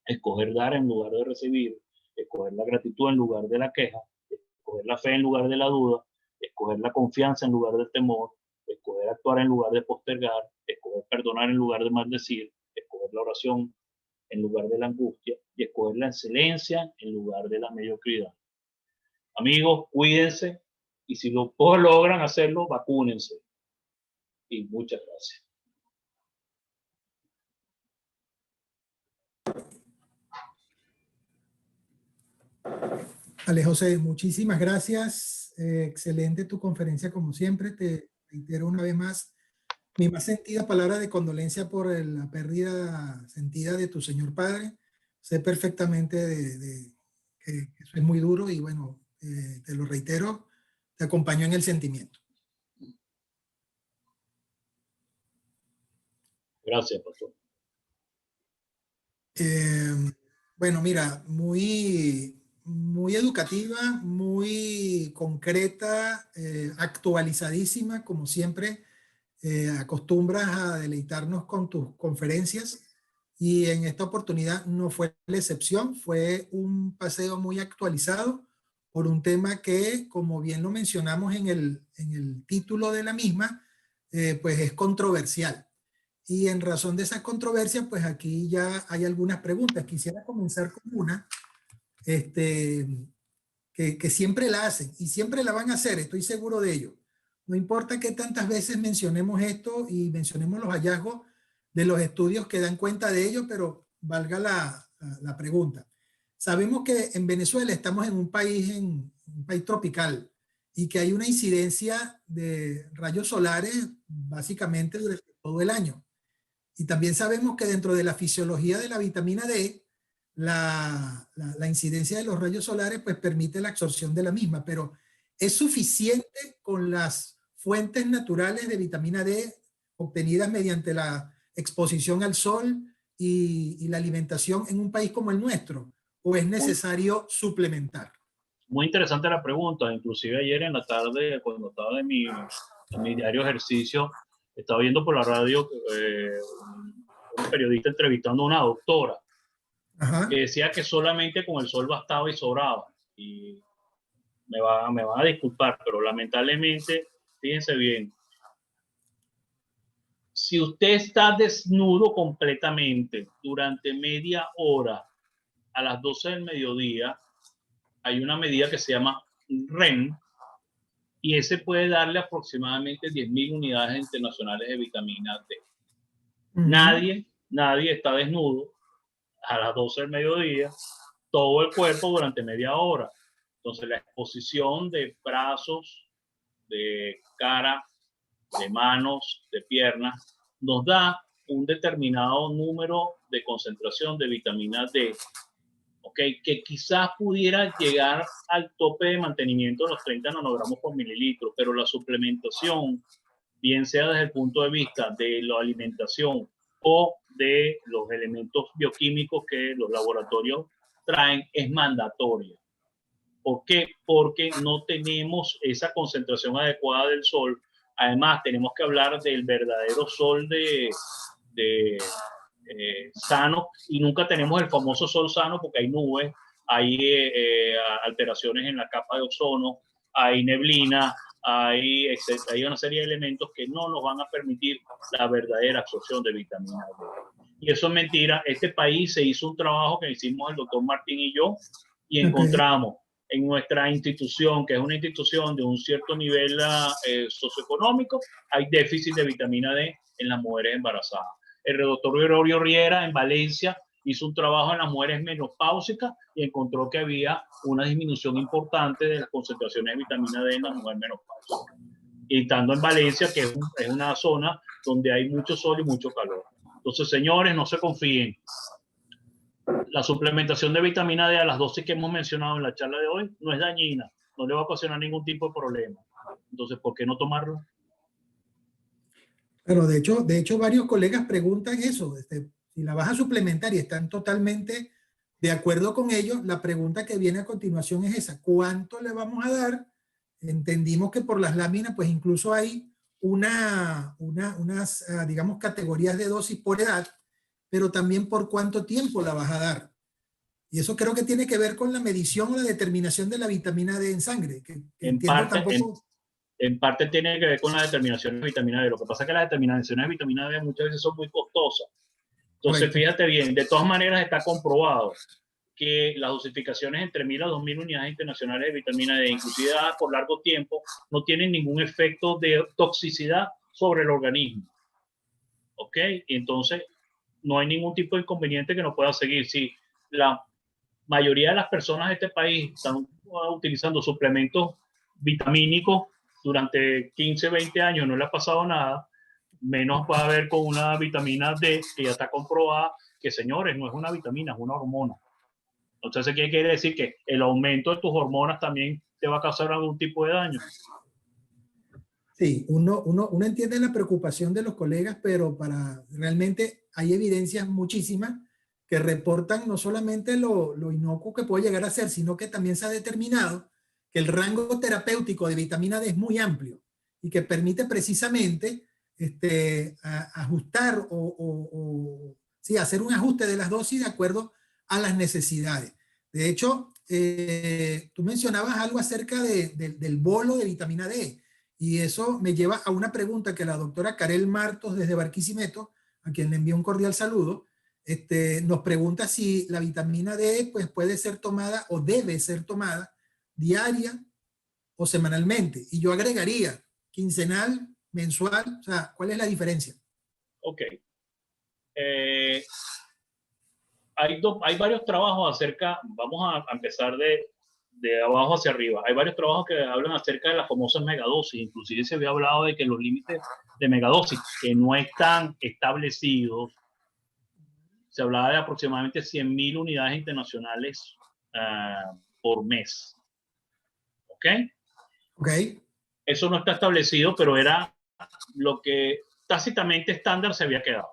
escoger dar en lugar de recibir, escoger la gratitud en lugar de la queja, escoger la fe en lugar de la duda, escoger la confianza en lugar del temor, escoger actuar en lugar de postergar, escoger perdonar en lugar de maldecir, escoger la oración en lugar de la angustia y escoger la excelencia en lugar de la mediocridad. Amigos, cuídense y si logran hacerlo, vacúnense. Y muchas gracias. Vale, José, muchísimas gracias. Excelente tu conferencia como siempre. Te reitero una vez más mi más sentida palabra de condolencia por la pérdida sentida de tu señor padre. Sé perfectamente que eso es muy duro y bueno, te lo reitero, te acompaño en el sentimiento. Gracias, pastor. Bueno, mira, muy educativa, muy concreta, actualizadísima, como siempre. Acostumbras a deleitarnos con tus conferencias y en esta oportunidad no fue la excepción, fue un paseo muy actualizado por un tema que, como bien lo mencionamos en el título de la misma, pues es controversial. Y en razón de esa controversia, pues aquí ya hay algunas preguntas. Quisiera comenzar con una que siempre la hacen y siempre la van a hacer, estoy seguro de ello. No importa que tantas veces mencionemos esto y mencionemos los hallazgos de los estudios que dan cuenta de ello, pero valga la pregunta. Sabemos que en Venezuela estamos en un país tropical y que hay una incidencia de rayos solares básicamente durante todo el año. Y también sabemos que dentro de la fisiología de la vitamina D, la incidencia de los rayos solares pues permite la absorción de la misma, pero ¿es suficiente con las fuentes naturales de vitamina D obtenidas mediante la exposición al sol y la alimentación en un país como el nuestro? ¿O es necesario suplementar? Muy interesante la pregunta. Inclusive ayer en la tarde, cuando estaba en mi diario ejercicio, estaba viendo por la radio un periodista entrevistando a una doctora Ajá. que decía que solamente con el sol bastaba y sobraba. Y me van a disculpar, pero lamentablemente, fíjense bien, si usted está desnudo completamente durante media hora a las 12 del mediodía, hay una medida que se llama REM, y ese puede darle aproximadamente 10.000 unidades internacionales de vitamina D. Nadie está desnudo a las 12 del mediodía, todo el cuerpo durante media hora. Entonces la exposición de brazos, de cara, de manos, de piernas, nos da un determinado número de concentración de vitamina D, ¿okay? Que quizás pudiera llegar al tope de mantenimiento de los 30 nanogramos por mililitro, pero la suplementación, bien sea desde el punto de vista de la alimentación o de los elementos bioquímicos que los laboratorios traen, es mandatoria. ¿Por qué? Porque no tenemos esa concentración adecuada del sol. Además, tenemos que hablar del verdadero sol sano, y nunca tenemos el famoso sol sano porque hay nubes, hay alteraciones en la capa de ozono, hay neblina, hay una serie de elementos que no nos van a permitir la verdadera absorción de vitamina D. Y eso es mentira. Este país se hizo un trabajo que hicimos el doctor Martín y yo, y encontramos en nuestra institución, que es una institución de un cierto nivel socioeconómico, hay déficit de vitamina D en las mujeres embarazadas. El doctor Gregorio Riera en Valencia hizo un trabajo en las mujeres menopáusicas y encontró que había una disminución importante de las concentraciones de vitamina D en las mujeres menopáusicas. Y estando en Valencia, que es una zona donde hay mucho sol y mucho calor. Entonces, señores, no se confíen. La suplementación de vitamina D a las dosis que hemos mencionado en la charla de hoy no es dañina, no le va a ocasionar ningún tipo de problema. Entonces, ¿por qué no tomarlo? Pero de hecho varios colegas preguntan eso, si la vas a suplementar y están totalmente de acuerdo con ellos, la pregunta que viene a continuación es esa: ¿cuánto le vamos a dar? Entendimos que por las láminas pues incluso hay unas, digamos, categorías de dosis por edad, pero también por cuánto tiempo la vas a dar. Y eso creo que tiene que ver con la medición o la determinación de la vitamina D en sangre, que entiendo tampoco... En parte tiene que ver con la determinación de vitamina D. Lo que pasa es que las determinaciones de vitamina D muchas veces son muy costosas. Entonces, correcto, fíjate bien, de todas maneras está comprobado que las dosificaciones entre 1.000 a 2.000 unidades internacionales de vitamina D, inclusive dadas por largo tiempo, no tienen ningún efecto de toxicidad sobre el organismo. ¿Ok? Y entonces, no hay ningún tipo de inconveniente que no pueda seguir. Si la mayoría de las personas de este país están utilizando suplementos vitamínicos durante 15, 20 años, no le ha pasado nada, menos va a haber con una vitamina D que ya está comprobada que, señores, no es una vitamina, es una hormona. Entonces, ¿qué quiere decir? Que el aumento de tus hormonas también te va a causar algún tipo de daño. Sí, uno entiende la preocupación de los colegas, pero realmente hay evidencias muchísimas que reportan no solamente lo inocuo que puede llegar a ser, sino que también se ha determinado que el rango terapéutico de vitamina D es muy amplio y que permite precisamente ajustar sí, hacer un ajuste de las dosis de acuerdo a las necesidades. De hecho, tú mencionabas algo acerca del bolo de vitamina D. Y eso me lleva a una pregunta que la doctora Karel Martos desde Barquisimeto, a quien le envío un cordial saludo, nos pregunta si la vitamina D pues, puede ser tomada o debe ser tomada diaria o semanalmente. Y yo agregaría quincenal, mensual, o sea, ¿cuál es la diferencia? Ok. Hay varios trabajos acerca, vamos a empezar de de abajo hacia arriba. Hay varios trabajos que hablan acerca de las famosas megadosis. Inclusive se había hablado de que los límites de megadosis que no están establecidos, se hablaba de aproximadamente 100.000 unidades internacionales por mes. ¿Ok? Ok. Eso no está establecido, pero era lo que tácitamente estándar se había quedado.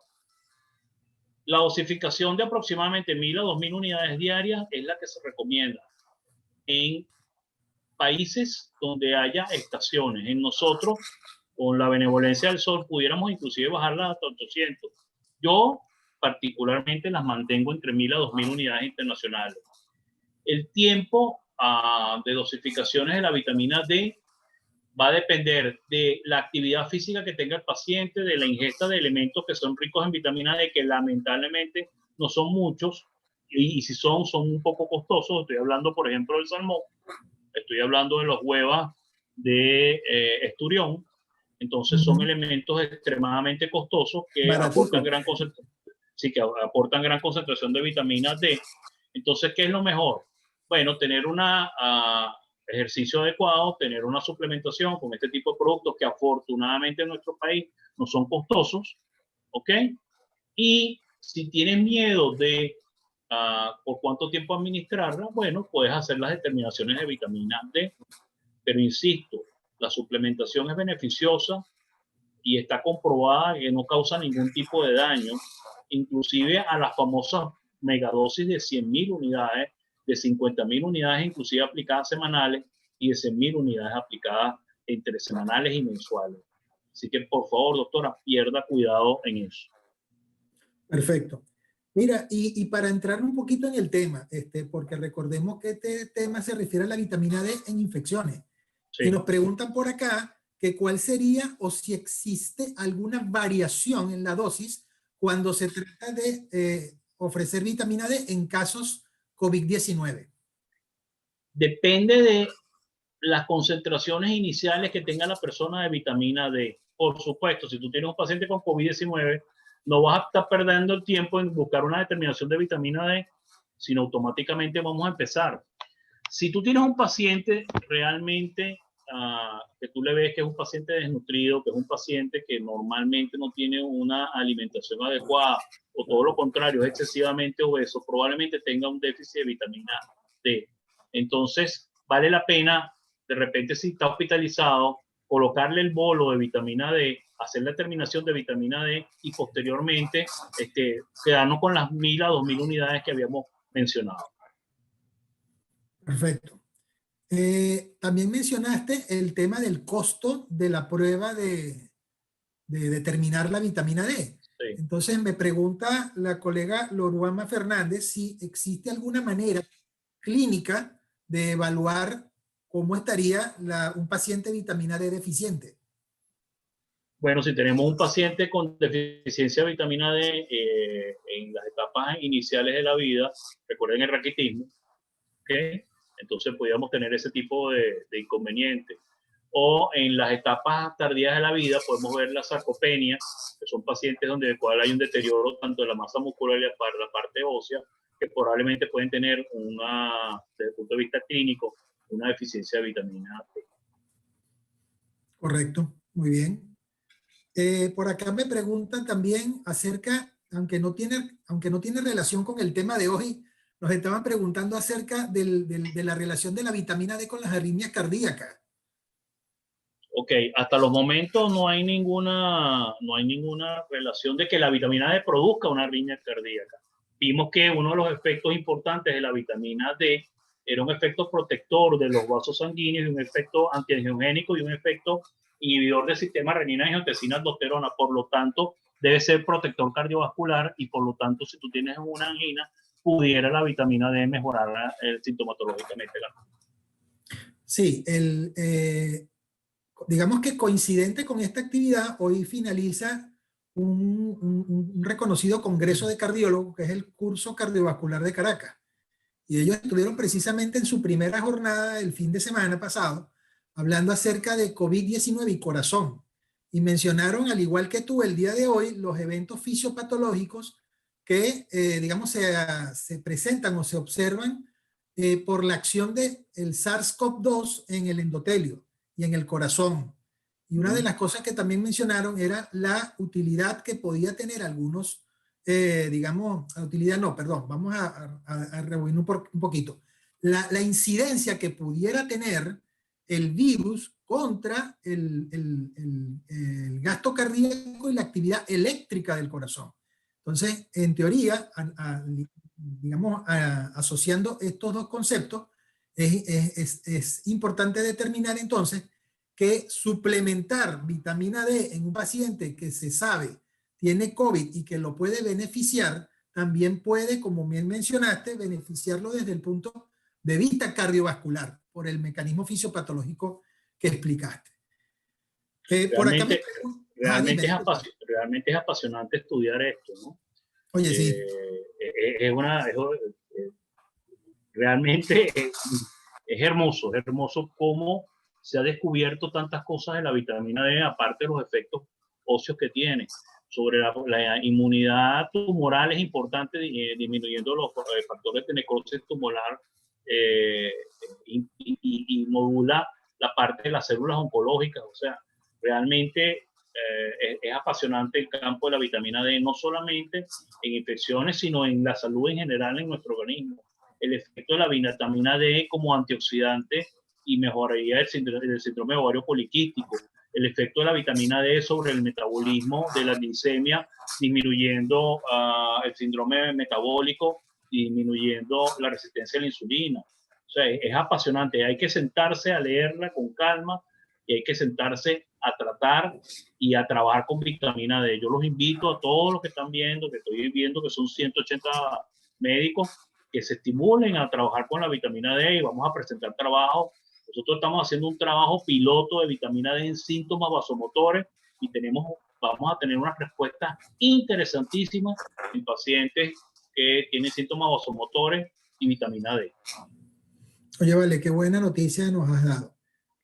La dosificación de aproximadamente 1.000 a 2.000 unidades diarias es la que se recomienda en países donde haya estaciones. En nosotros, con la benevolencia del sol, pudiéramos inclusive bajarlas hasta 800. Yo particularmente las mantengo entre 1.000 a 2.000 unidades internacionales. El tiempo de dosificaciones de la vitamina D va a depender de la actividad física que tenga el paciente, de la ingesta de elementos que son ricos en vitamina D, que lamentablemente no son muchos, y si son un poco costosos. Estoy hablando, por ejemplo, del salmón, estoy hablando de los huevos de esturión. Entonces son elementos extremadamente costosos que aportan gran concentración de vitamina D. Entonces, ¿qué es lo mejor? Bueno, tener un ejercicio adecuado, tener una suplementación con este tipo de productos que afortunadamente en nuestro país no son costosos, ¿ok? Y si tienes miedo de por cuánto tiempo administrarla, bueno, puedes hacer las determinaciones de vitamina D. Pero insisto, la suplementación es beneficiosa y está comprobada que no causa ningún tipo de daño, inclusive a las famosas megadosis de 100.000 unidades, de 50.000 unidades inclusive aplicadas semanales y de 100.000 unidades aplicadas entre semanales y mensuales. Así que por favor, doctora, pierda cuidado en eso. Perfecto. Mira, y para entrar un poquito en el tema, porque recordemos que este tema se refiere a la vitamina D en infecciones. Sí. Y nos preguntan por acá que cuál sería o si existe alguna variación en la dosis cuando se trata de ofrecer vitamina D en casos COVID-19. Depende de las concentraciones iniciales que tenga la persona de vitamina D. Por supuesto, si tú tienes un paciente con COVID-19, no vas a estar perdiendo el tiempo en buscar una determinación de vitamina D, sino automáticamente vamos a empezar. Si tú tienes un paciente realmente que tú le ves que es un paciente desnutrido, que es un paciente que normalmente no tiene una alimentación adecuada, o todo lo contrario, es excesivamente obeso, probablemente tenga un déficit de vitamina D. Entonces, vale la pena, de repente, si está hospitalizado, colocarle el bolo de vitamina D, hacer la determinación de vitamina D y posteriormente quedarnos con las 1.000 a 2.000 unidades que habíamos mencionado. Perfecto. También mencionaste el tema del costo de la prueba de determinar la vitamina D. Sí. Entonces me pregunta la colega Loruama Fernández si existe alguna manera clínica de evaluar cómo estaría un paciente de vitamina D deficiente. Bueno, si tenemos un paciente con deficiencia de vitamina D en las etapas iniciales de la vida, recuerden el raquitismo, ¿okay? Entonces podríamos tener ese tipo de inconveniente. O en las etapas tardías de la vida podemos ver la sarcopenia, que son pacientes donde hay un deterioro tanto de la masa muscular y de la parte ósea, que probablemente pueden tener desde el punto de vista clínico, una deficiencia de vitamina D. Correcto, muy bien. Por acá me preguntan también acerca, aunque no tiene relación con el tema de hoy, nos estaban preguntando acerca de la relación de la vitamina D con las arritmias cardíacas. Ok, hasta los momentos no hay ninguna relación de que la vitamina D produzca una arritmia cardíaca. Vimos que uno de los efectos importantes de la vitamina D era un efecto protector de los vasos sanguíneos y un efecto antiangiogénico y un efecto inhibidor del sistema renina-angiotensina-aldosterona. Por lo tanto, debe ser protector cardiovascular y por lo tanto, si tú tienes una angina, pudiera la vitamina D mejorar sintomatológicamente. Sí, digamos que coincidente con esta actividad, hoy finaliza un reconocido congreso de cardiólogos, que es el Curso Cardiovascular de Caracas. Y ellos estuvieron precisamente en su primera jornada el fin de semana pasado, hablando acerca de COVID-19 y corazón. Y mencionaron, al igual que tú, el día de hoy, los eventos fisiopatológicos que, digamos, se presentan o se observan por la acción del SARS-CoV-2 en el endotelio y en el corazón. Y una de las cosas que también mencionaron era la utilidad que podía tener algunos, digamos, la utilidad no, perdón, vamos a reunir un poquito. La incidencia que pudiera tener el virus contra el gasto cardíaco y la actividad eléctrica del corazón. Entonces, en teoría, digamos, asociando estos dos conceptos, es importante determinar entonces que suplementar vitamina D en un paciente que se sabe tiene COVID y que lo puede beneficiar, también puede, como bien mencionaste, beneficiarlo desde el punto de vista cardiovascular, por el mecanismo fisiopatológico que explicaste. Por acá me pregunto, realmente es apasionante estudiar esto, ¿no? Oye, sí. Realmente es hermoso cómo se ha descubierto tantas cosas de la vitamina D, aparte de los efectos óseos que tiene. Sobre la inmunidad tumoral es importante, disminuyendo los factores de necrosis tumoral y modula la parte de las células oncológicas. O sea, realmente es apasionante el campo de la vitamina D, no solamente en infecciones, sino en la salud en general en nuestro organismo. El efecto de la vitamina D como antioxidante y mejoraría el síndrome de ovario poliquístico. El efecto de la vitamina D sobre el metabolismo de la glicemia, disminuyendo el síndrome metabólico y disminuyendo la resistencia a la insulina. O sea, es apasionante. Hay que sentarse a leerla con calma y hay que sentarse a tratar y a trabajar con vitamina D. Yo los invito a todos los que están viendo, que estoy viendo que son 180 médicos, que se estimulen a trabajar con la vitamina D y vamos a presentar trabajo. Nosotros estamos haciendo un trabajo piloto de vitamina D en síntomas vasomotores y vamos a tener unas respuestas interesantísimas en pacientes que tienen síntomas vasomotores y vitamina D. Oye, vale, qué buena noticia nos has dado.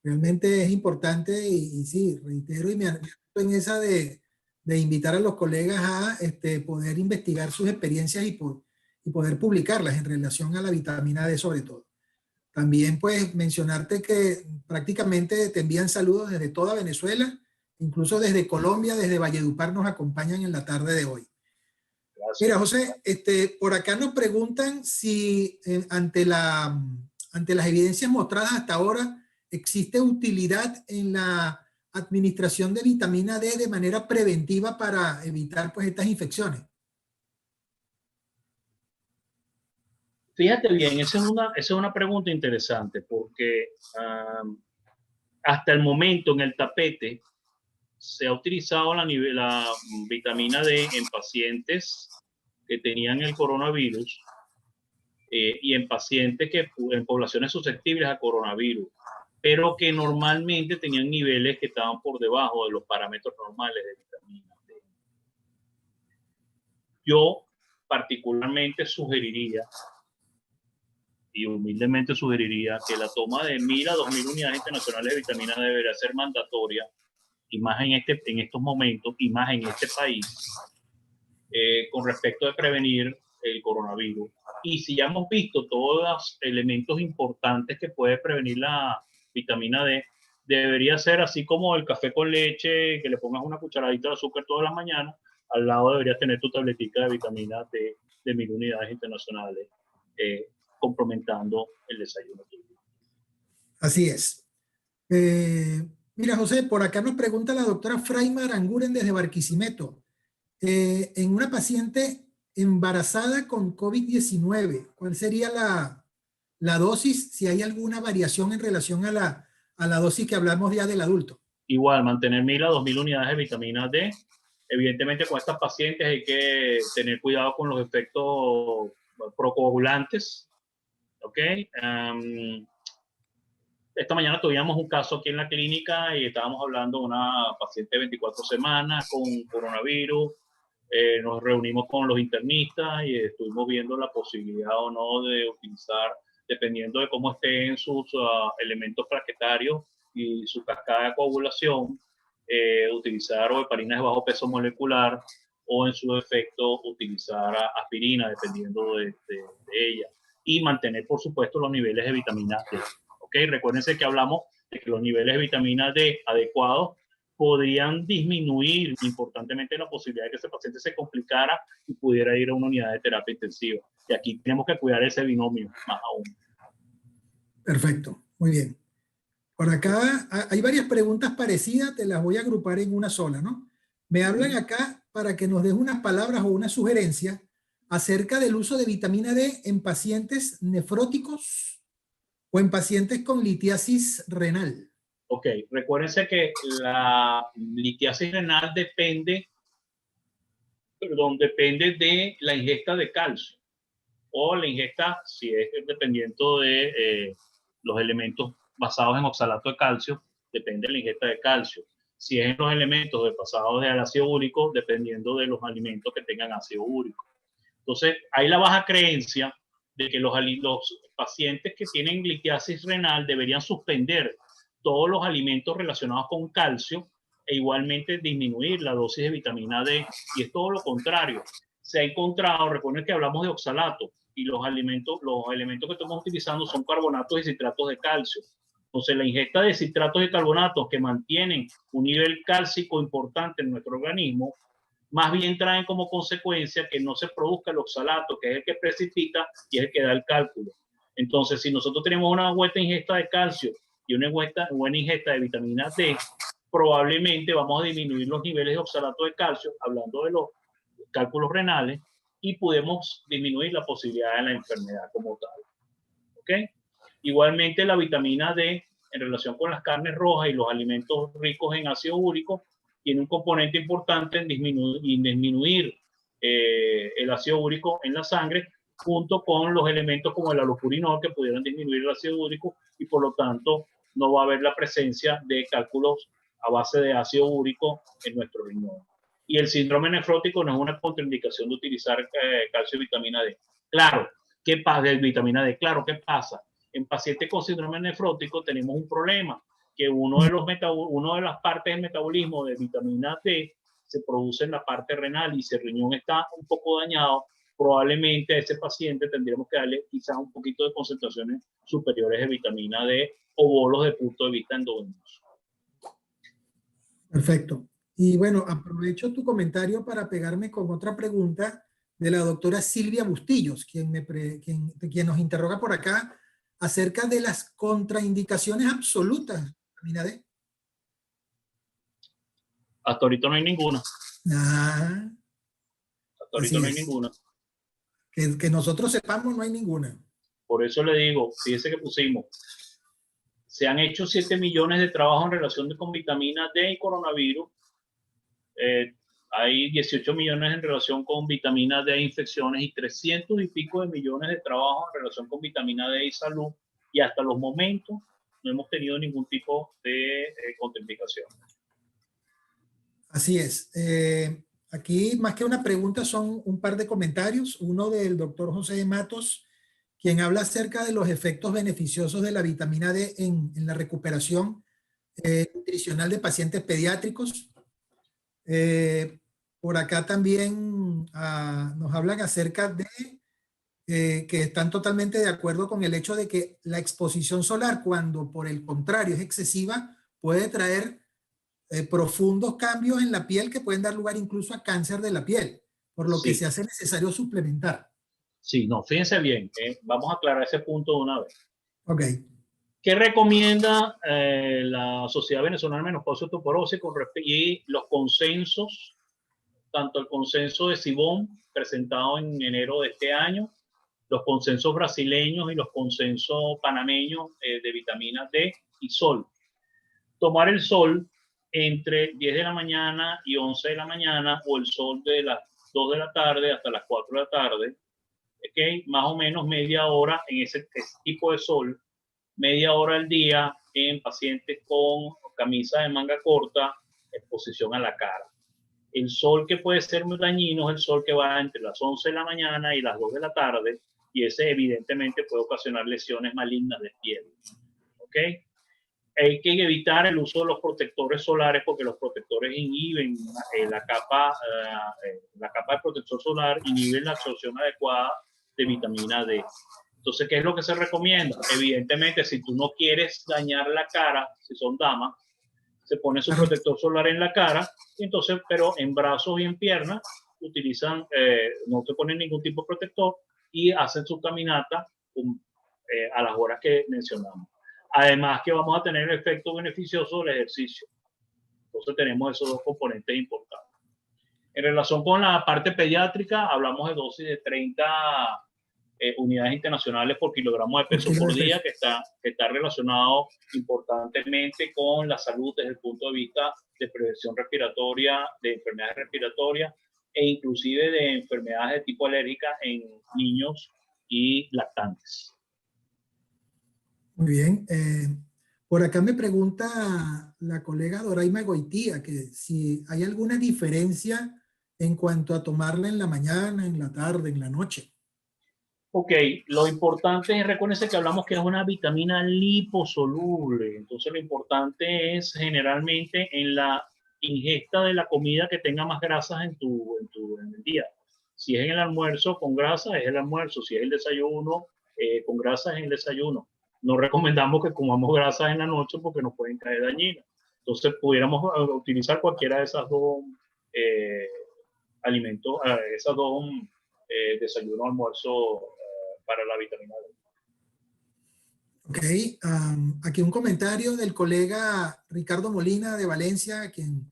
Realmente es importante y sí, reitero y me anoto en esa de invitar a los colegas a poder investigar sus experiencias y poder publicarlas en relación a la vitamina D sobre todo. También pues mencionarte que prácticamente te envían saludos desde toda Venezuela, incluso desde Colombia, desde Valledupar nos acompañan en la tarde de hoy. Gracias. Mira, José, por acá nos preguntan si ante las evidencias mostradas hasta ahora existe utilidad en la administración de vitamina D de manera preventiva para evitar pues estas infecciones. Fíjate bien, esa es una pregunta interesante porque hasta el momento en el tapete se ha utilizado la vitamina D en pacientes que tenían el coronavirus y en pacientes en poblaciones susceptibles a coronavirus, pero que normalmente tenían niveles que estaban por debajo de los parámetros normales de vitamina D. Yo particularmente sugeriría, y humildemente sugeriría, que la toma de 1.000 a 2.000 unidades internacionales de vitamina D debería ser mandatoria, y más en estos momentos, y más en este país, con respecto de prevenir el coronavirus. Y si ya hemos visto todos los elementos importantes que puede prevenir la vitamina D, debería ser así como el café con leche, que le pongas una cucharadita de azúcar todas las mañanas, al lado deberías tener tu tabletica de vitamina D de 1.000 unidades internacionales, complementando el desayuno. Así es. Mira, José, por acá nos pregunta la doctora Fraima Aranguren desde Barquisimeto. En una paciente embarazada con COVID-19, ¿cuál sería la dosis? Si hay alguna variación en relación a la dosis que hablamos ya del adulto. Igual, mantener 1.000 a 2.000 unidades de vitamina D. Evidentemente con estas pacientes hay que tener cuidado con los efectos procoagulantes. ¿Ok? Esta mañana tuvimos un caso aquí en la clínica y estábamos hablando de una paciente de 24 semanas con coronavirus. Nos reunimos con los internistas y estuvimos viendo la posibilidad o no de utilizar, dependiendo de cómo estén sus elementos plaquetarios y su cascada de coagulación, utilizar heparinas de bajo peso molecular o en su defecto utilizar aspirina, dependiendo de ella. y mantener, por supuesto, los niveles de vitamina D. ¿Ok? Recuérdense que hablamos de que los niveles de vitamina D adecuados podrían disminuir importantemente la posibilidad de que ese paciente se complicara y pudiera ir a una unidad de terapia intensiva. Y aquí tenemos que cuidar ese binomio más aún. Perfecto, muy bien. Por acá hay varias preguntas parecidas, te las voy a agrupar en una sola, ¿no? Me hablan acá para que nos des unas palabras o una sugerencia acerca del uso de vitamina D en pacientes nefróticos o en pacientes con litiasis renal. Ok, recuérdense que la litiasis renal depende de la ingesta de calcio o la ingesta, si es dependiendo de los elementos basados en oxalato de calcio, depende de la ingesta de calcio. Si es en los elementos basados del ácido úrico, dependiendo de los alimentos que tengan ácido úrico. Entonces, hay la baja creencia de que los pacientes que tienen litiasis renal deberían suspender todos los alimentos relacionados con calcio e igualmente disminuir la dosis de vitamina D. Y es todo lo contrario. Se ha encontrado, recuerden que hablamos de oxalato, y los elementos que estamos utilizando son carbonatos y citratos de calcio. Entonces, la ingesta de citratos y carbonatos que mantienen un nivel cálcico importante en nuestro organismo, más bien traen como consecuencia que no se produzca el oxalato, que es el que precipita y es el que da el cálculo. Entonces, si nosotros tenemos una buena ingesta de calcio y una buena ingesta de vitamina D, probablemente vamos a disminuir los niveles de oxalato de calcio, hablando de los cálculos renales, y podemos disminuir la posibilidad de la enfermedad como tal. ¿Ok? Igualmente, la vitamina D, en relación con las carnes rojas y los alimentos ricos en ácido úrico, tiene un componente importante en disminuir el ácido úrico en la sangre, junto con los elementos como el allopurinol, que pudieran disminuir el ácido úrico, y por lo tanto no va a haber la presencia de cálculos a base de ácido úrico en nuestro riñón. Y el síndrome nefrótico no es una contraindicación de utilizar calcio y vitamina D. Claro, ¿qué pasa? De vitamina D, claro, ¿qué pasa? En pacientes con síndrome nefrótico tenemos un problema, que una de las partes del metabolismo de vitamina D se produce en la parte renal, y si el riñón está un poco dañado, probablemente a ese paciente tendríamos que darle quizás un poquito de concentraciones superiores de vitamina D o bolos de punto de vista endovenoso. Perfecto. Y bueno, aprovecho tu comentario para pegarme con otra pregunta de la doctora Silvia Bustillos, quien nos interroga por acá acerca de las contraindicaciones absolutas de vitamina D. Hasta ahorita no hay ninguna. Ah, Hasta ahorita no hay ninguna. Que nosotros sepamos, no hay ninguna. Por eso le digo, fíjese que pusimos, se han hecho 7 millones de trabajos en relación con vitamina D y coronavirus. Hay 18 millones en relación con vitamina D e infecciones, y 300 y pico de millones de trabajos en relación con vitamina D y salud, y hasta los momentos no hemos tenido ningún tipo de contraindicación. Así es. Aquí, más que una pregunta, son un par de comentarios. Uno del doctor José Matos, quien habla acerca de los efectos beneficiosos de la vitamina D en la recuperación nutricional de pacientes pediátricos. Por acá también nos hablan acerca de que están totalmente de acuerdo con el hecho de que la exposición solar, cuando por el contrario es excesiva, puede traer profundos cambios en la piel que pueden dar lugar incluso a cáncer de la piel, por lo que se hace necesario suplementar. Sí, no, fíjense bien, vamos a aclarar ese punto de una vez. Ok. ¿Qué recomienda la Sociedad Venezolana de Menopausia y Osteoporosis y los consensos, tanto el consenso de Sibón, presentado en enero de este año, los consensos brasileños y los consensos panameños de vitamina D y sol? Tomar el sol entre 10 de la mañana y 11 de la mañana, o el sol de las 2 de la tarde hasta las 4 de la tarde, ¿okay? Más o menos media hora en ese tipo de sol, media hora al día en pacientes con camisa de manga corta, exposición a la cara. El sol que puede ser muy dañino es el sol que va entre las 11 de la mañana y las 2 de la tarde, y ese evidentemente puede ocasionar lesiones malignas de piel. ¿Ok? Hay que evitar el uso de los protectores solares, porque los protectores inhiben la capa de protector solar, inhiben la absorción adecuada de vitamina D. Entonces, ¿qué es lo que se recomienda? Evidentemente, si tú no quieres dañar la cara, si son damas, se pone su protector solar en la cara, y entonces, pero en brazos y en piernas utilizan, no se ponen ningún tipo de protector y hacen su caminata a las horas que mencionamos. Además que vamos a tener el efecto beneficioso del ejercicio. Entonces tenemos esos dos componentes importantes. En relación con la parte pediátrica, hablamos de dosis de 30 unidades internacionales por kilogramo de peso por día, que está relacionado importantemente con la salud desde el punto de vista de prevención respiratoria, de enfermedades respiratorias e inclusive de enfermedades de tipo alérgica en niños y lactantes. Muy bien. Por acá me pregunta la colega Doraima Goitía que si hay alguna diferencia en cuanto a tomarla en la mañana, en la tarde, en la noche. Ok, lo importante es, recuérdense que hablamos que es una vitamina liposoluble, entonces lo importante es generalmente en la ingesta de la comida que tenga más grasas en el día. Si es en el almuerzo con grasa, es el almuerzo, si es el desayuno con grasa, es el desayuno. No recomendamos que comamos grasas en la noche porque nos pueden caer dañinas. Entonces pudiéramos utilizar cualquiera de esas dos alimentos, esas dos desayuno, almuerzo, para la vitamina D. Ok, aquí un comentario del colega Ricardo Molina de Valencia, a quien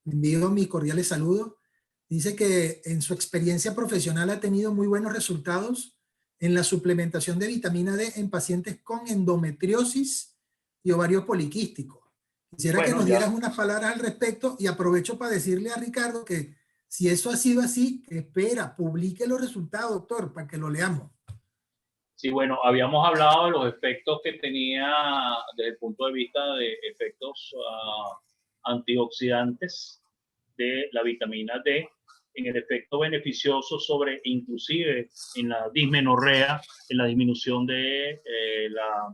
le envío mis cordiales saludos. Dice que en su experiencia profesional ha tenido muy buenos resultados en la suplementación de vitamina D en pacientes con endometriosis y ovario poliquístico. Quisiera que nos dieras unas palabras al respecto y aprovecho para decirle a Ricardo que si eso ha sido así, que espera, publique los resultados, doctor, para que lo leamos. Sí, bueno, habíamos hablado de los efectos que tenía desde el punto de vista de efectos antioxidantes de la vitamina D, en el efecto beneficioso sobre, inclusive en la dismenorrea, en la disminución de la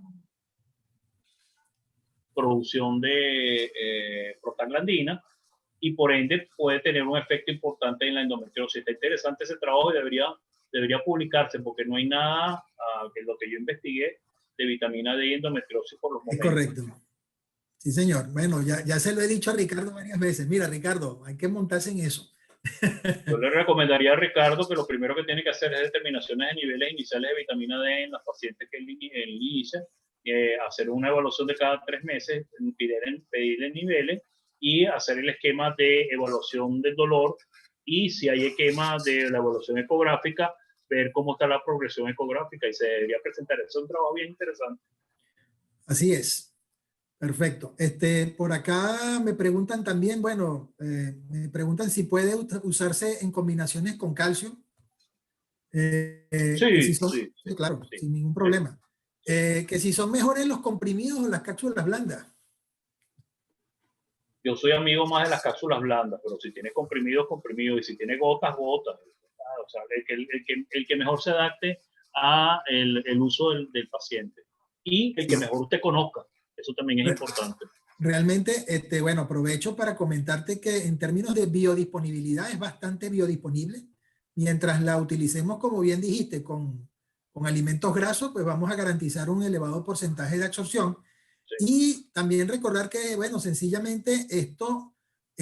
producción de prostaglandina, y por ende puede tener un efecto importante en la endometriosis. Está interesante ese trabajo y debería publicarse porque no hay nada que lo que yo investigué de vitamina D y endometriosis por los momentos. Es correcto. Sí, señor. Bueno, ya se lo he dicho a Ricardo varias veces. Mira, Ricardo, hay que montarse en eso. Yo le recomendaría a Ricardo que lo primero que tiene que hacer es determinaciones de niveles iniciales de vitamina D en las pacientes que él inicia, hacer una evaluación de cada 3 meses, pedirle niveles y hacer el esquema de evaluación del dolor, y si hay esquema de la evaluación ecográfica, ver cómo está la progresión ecográfica y se debería presentar. Es un trabajo bien interesante. Así es. Perfecto. Por acá me preguntan también, bueno, me preguntan si puede usarse en combinaciones con calcio. Sí, sí, claro, sí, sin ningún problema. Sí. Que si son mejores los comprimidos o las cápsulas blandas. Yo soy amigo más de las cápsulas blandas, pero si tiene comprimidos, comprimidos, y si tiene gotas, gotas. O sea, el que mejor se adapte a el uso del paciente y el que mejor usted conozca. Eso también es importante. Realmente, bueno, aprovecho para comentarte que en términos de biodisponibilidad es bastante biodisponible. Mientras la utilicemos, como bien dijiste, con alimentos grasos, pues vamos a garantizar un elevado porcentaje de absorción. Sí. Y también recordar que, bueno, sencillamente esto,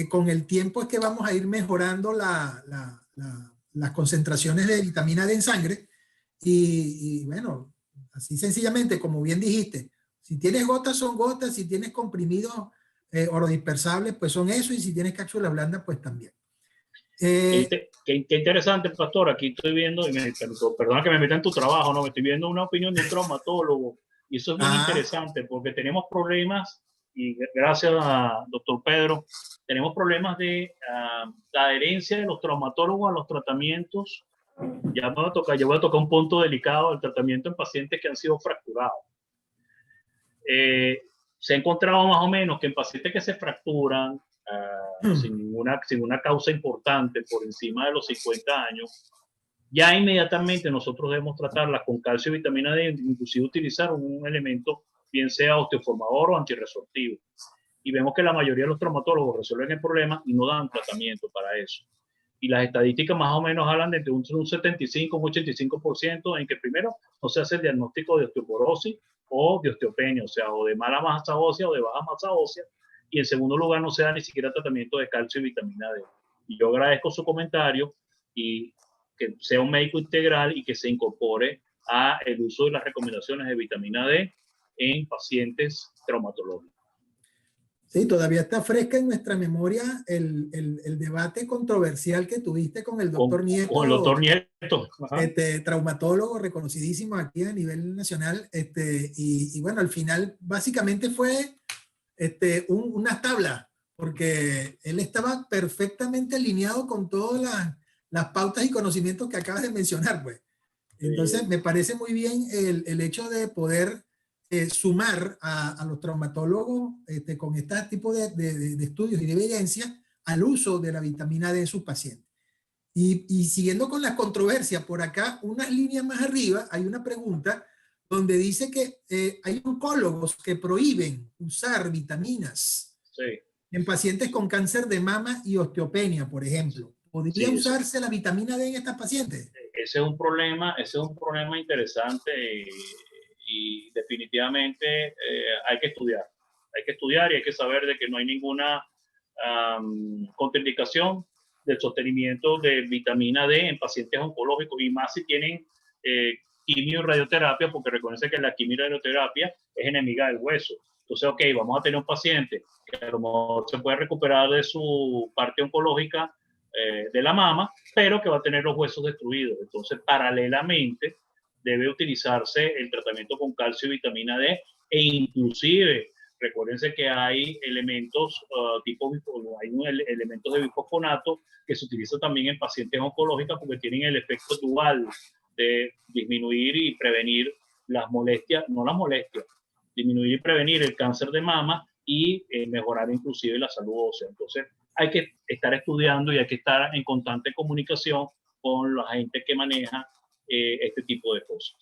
con el tiempo es que vamos a ir mejorando las concentraciones de vitamina D en sangre. Y bueno, así sencillamente, como bien dijiste, si tienes gotas son gotas, si tienes comprimidos orodispersables, pues son eso, y si tienes cápsulas blandas, pues también. Qué interesante, pastor. Aquí estoy viendo, perdona que me meta en tu trabajo, ¿no? Me estoy viendo una opinión de un traumatólogo, y eso es bien interesante porque tenemos problemas, y gracias a doctor Pedro, tenemos problemas de la adherencia de los traumatólogos a los tratamientos. Ya voy a tocar un punto delicado del tratamiento en pacientes que han sido fracturados. Se ha encontrado más o menos que en pacientes que se fracturan sin una causa importante por encima de los 50 años, ya inmediatamente nosotros debemos tratarla con calcio y vitamina D, inclusive utilizar un elemento, bien sea osteoformador o antirresortivo. Y vemos que la mayoría de los traumatólogos resuelven el problema y no dan tratamiento para eso. Y las estadísticas más o menos hablan de entre un 75 y un 85% en que primero no se hace el diagnóstico de osteoporosis o de osteopenia, o sea, o de mala masa ósea o de baja masa ósea, y en segundo lugar no se da ni siquiera tratamiento de calcio y vitamina D. Y yo agradezco su comentario y que sea un médico integral y que se incorpore a el uso de las recomendaciones de vitamina D en pacientes traumatológicos. Sí, todavía está fresca en nuestra memoria el debate controversial que tuviste con el doctor Nieto. Con el doctor Nieto. Traumatólogo reconocidísimo aquí a nivel nacional. Y bueno, al final básicamente fue una tabla, porque él estaba perfectamente alineado con todas las pautas y conocimientos que acabas de mencionar, pues. Entonces, me parece muy bien el hecho de poder sumar a los traumatólogos con este tipo de estudios y de evidencia al uso de la vitamina D en sus pacientes. Y siguiendo con la controversia, por acá, unas líneas más arriba, hay una pregunta donde dice que hay oncólogos que prohíben usar vitaminas en pacientes con cáncer de mama y osteopenia, por ejemplo. ¿Podría usarse la vitamina D en estas pacientes? Ese es un problema interesante y definitivamente hay que estudiar y hay que saber de que no hay ninguna contraindicación del sostenimiento de vitamina D en pacientes oncológicos, y más si tienen quimio y radioterapia, porque recuerden que la quimio y radioterapia es enemiga del hueso. Entonces, ok, vamos a tener un paciente que a lo mejor se puede recuperar de su parte oncológica de la mama, pero que va a tener los huesos destruidos. Entonces, paralelamente, debe utilizarse el tratamiento con calcio y vitamina D, e inclusive, recuérdense que hay elementos elementos de bifosfonato que se utilizan también en pacientes oncológicos porque tienen el efecto dual de disminuir y prevenir las molestias, disminuir y prevenir el cáncer de mama y mejorar inclusive la salud ósea. Entonces, hay que estar estudiando y hay que estar en constante comunicación con la gente que maneja este tipo de cosas.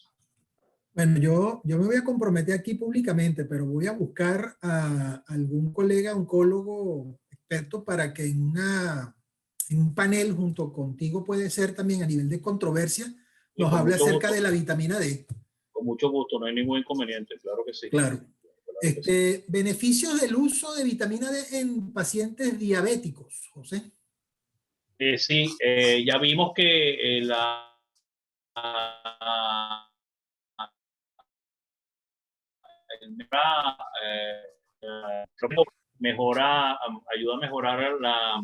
Bueno, yo me voy a comprometer aquí públicamente, pero voy a buscar a algún colega oncólogo experto para que en un panel junto contigo, puede ser también a nivel de controversia, nos hable acerca de la vitamina D. Con mucho gusto, no hay ningún inconveniente, claro que sí. Claro. Beneficios del uso de vitamina D en pacientes diabéticos, José. Sí, ya vimos que ayuda a mejorar la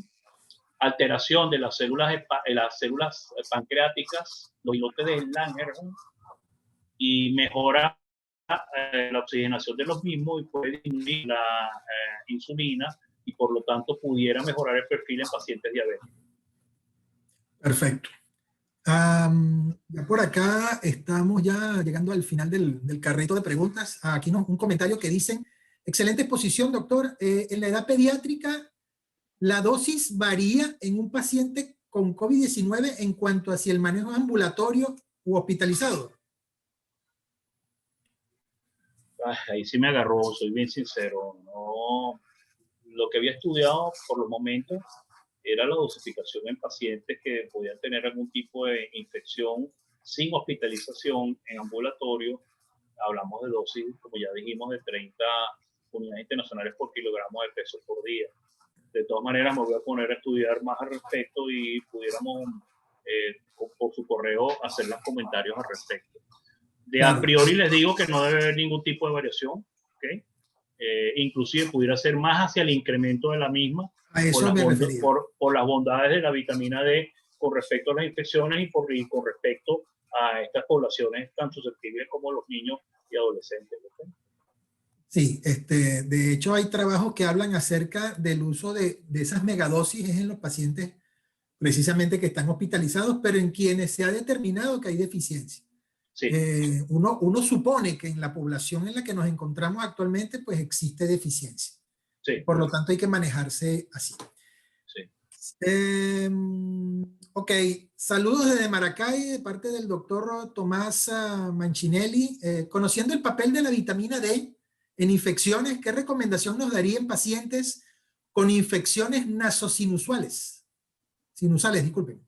alteración de las células pancreáticas, los islotes de Langerhans, y mejora la oxigenación de los mismos y puede disminuir la insulina, y por lo tanto pudiera mejorar el perfil en pacientes diabéticos. Perfecto. Ya por acá estamos ya llegando al final del carrito de preguntas. Aquí un comentario que dicen: excelente exposición, doctor. En la edad pediátrica, ¿la dosis varía en un paciente con COVID-19 en cuanto a si el manejo es ambulatorio u hospitalizado? Ahí sí me agarró, soy bien sincero. No, lo que había estudiado por los momentos era la dosificación en pacientes que podían tener algún tipo de infección sin hospitalización en ambulatorio. Hablamos de dosis, como ya dijimos, de 30 unidades internacionales por kilogramo de peso por día. De todas maneras, me voy a poner a estudiar más al respecto y pudiéramos, por su correo, hacer los comentarios al respecto. A priori les digo que no debe haber ningún tipo de variación, ¿okay? Inclusive pudiera ser más hacia el incremento de la misma por las bondades de la vitamina D con respecto a las infecciones y con respecto a estas poblaciones tan susceptibles como los niños y adolescentes, ¿okay? Sí, de hecho hay trabajos que hablan acerca del uso de esas megadosis en los pacientes precisamente que están hospitalizados, pero en quienes se ha determinado que hay deficiencia. Sí. Uno supone que en la población en la que nos encontramos actualmente pues existe deficiencia. Sí. Por lo tanto hay que manejarse así. Sí. Ok, saludos desde Maracay de parte del doctor Tomás Manchinelli. Conociendo el papel de la vitamina D en infecciones, ¿qué recomendación nos daría en pacientes con infecciones nasocinusuales? sinusales, disculpen.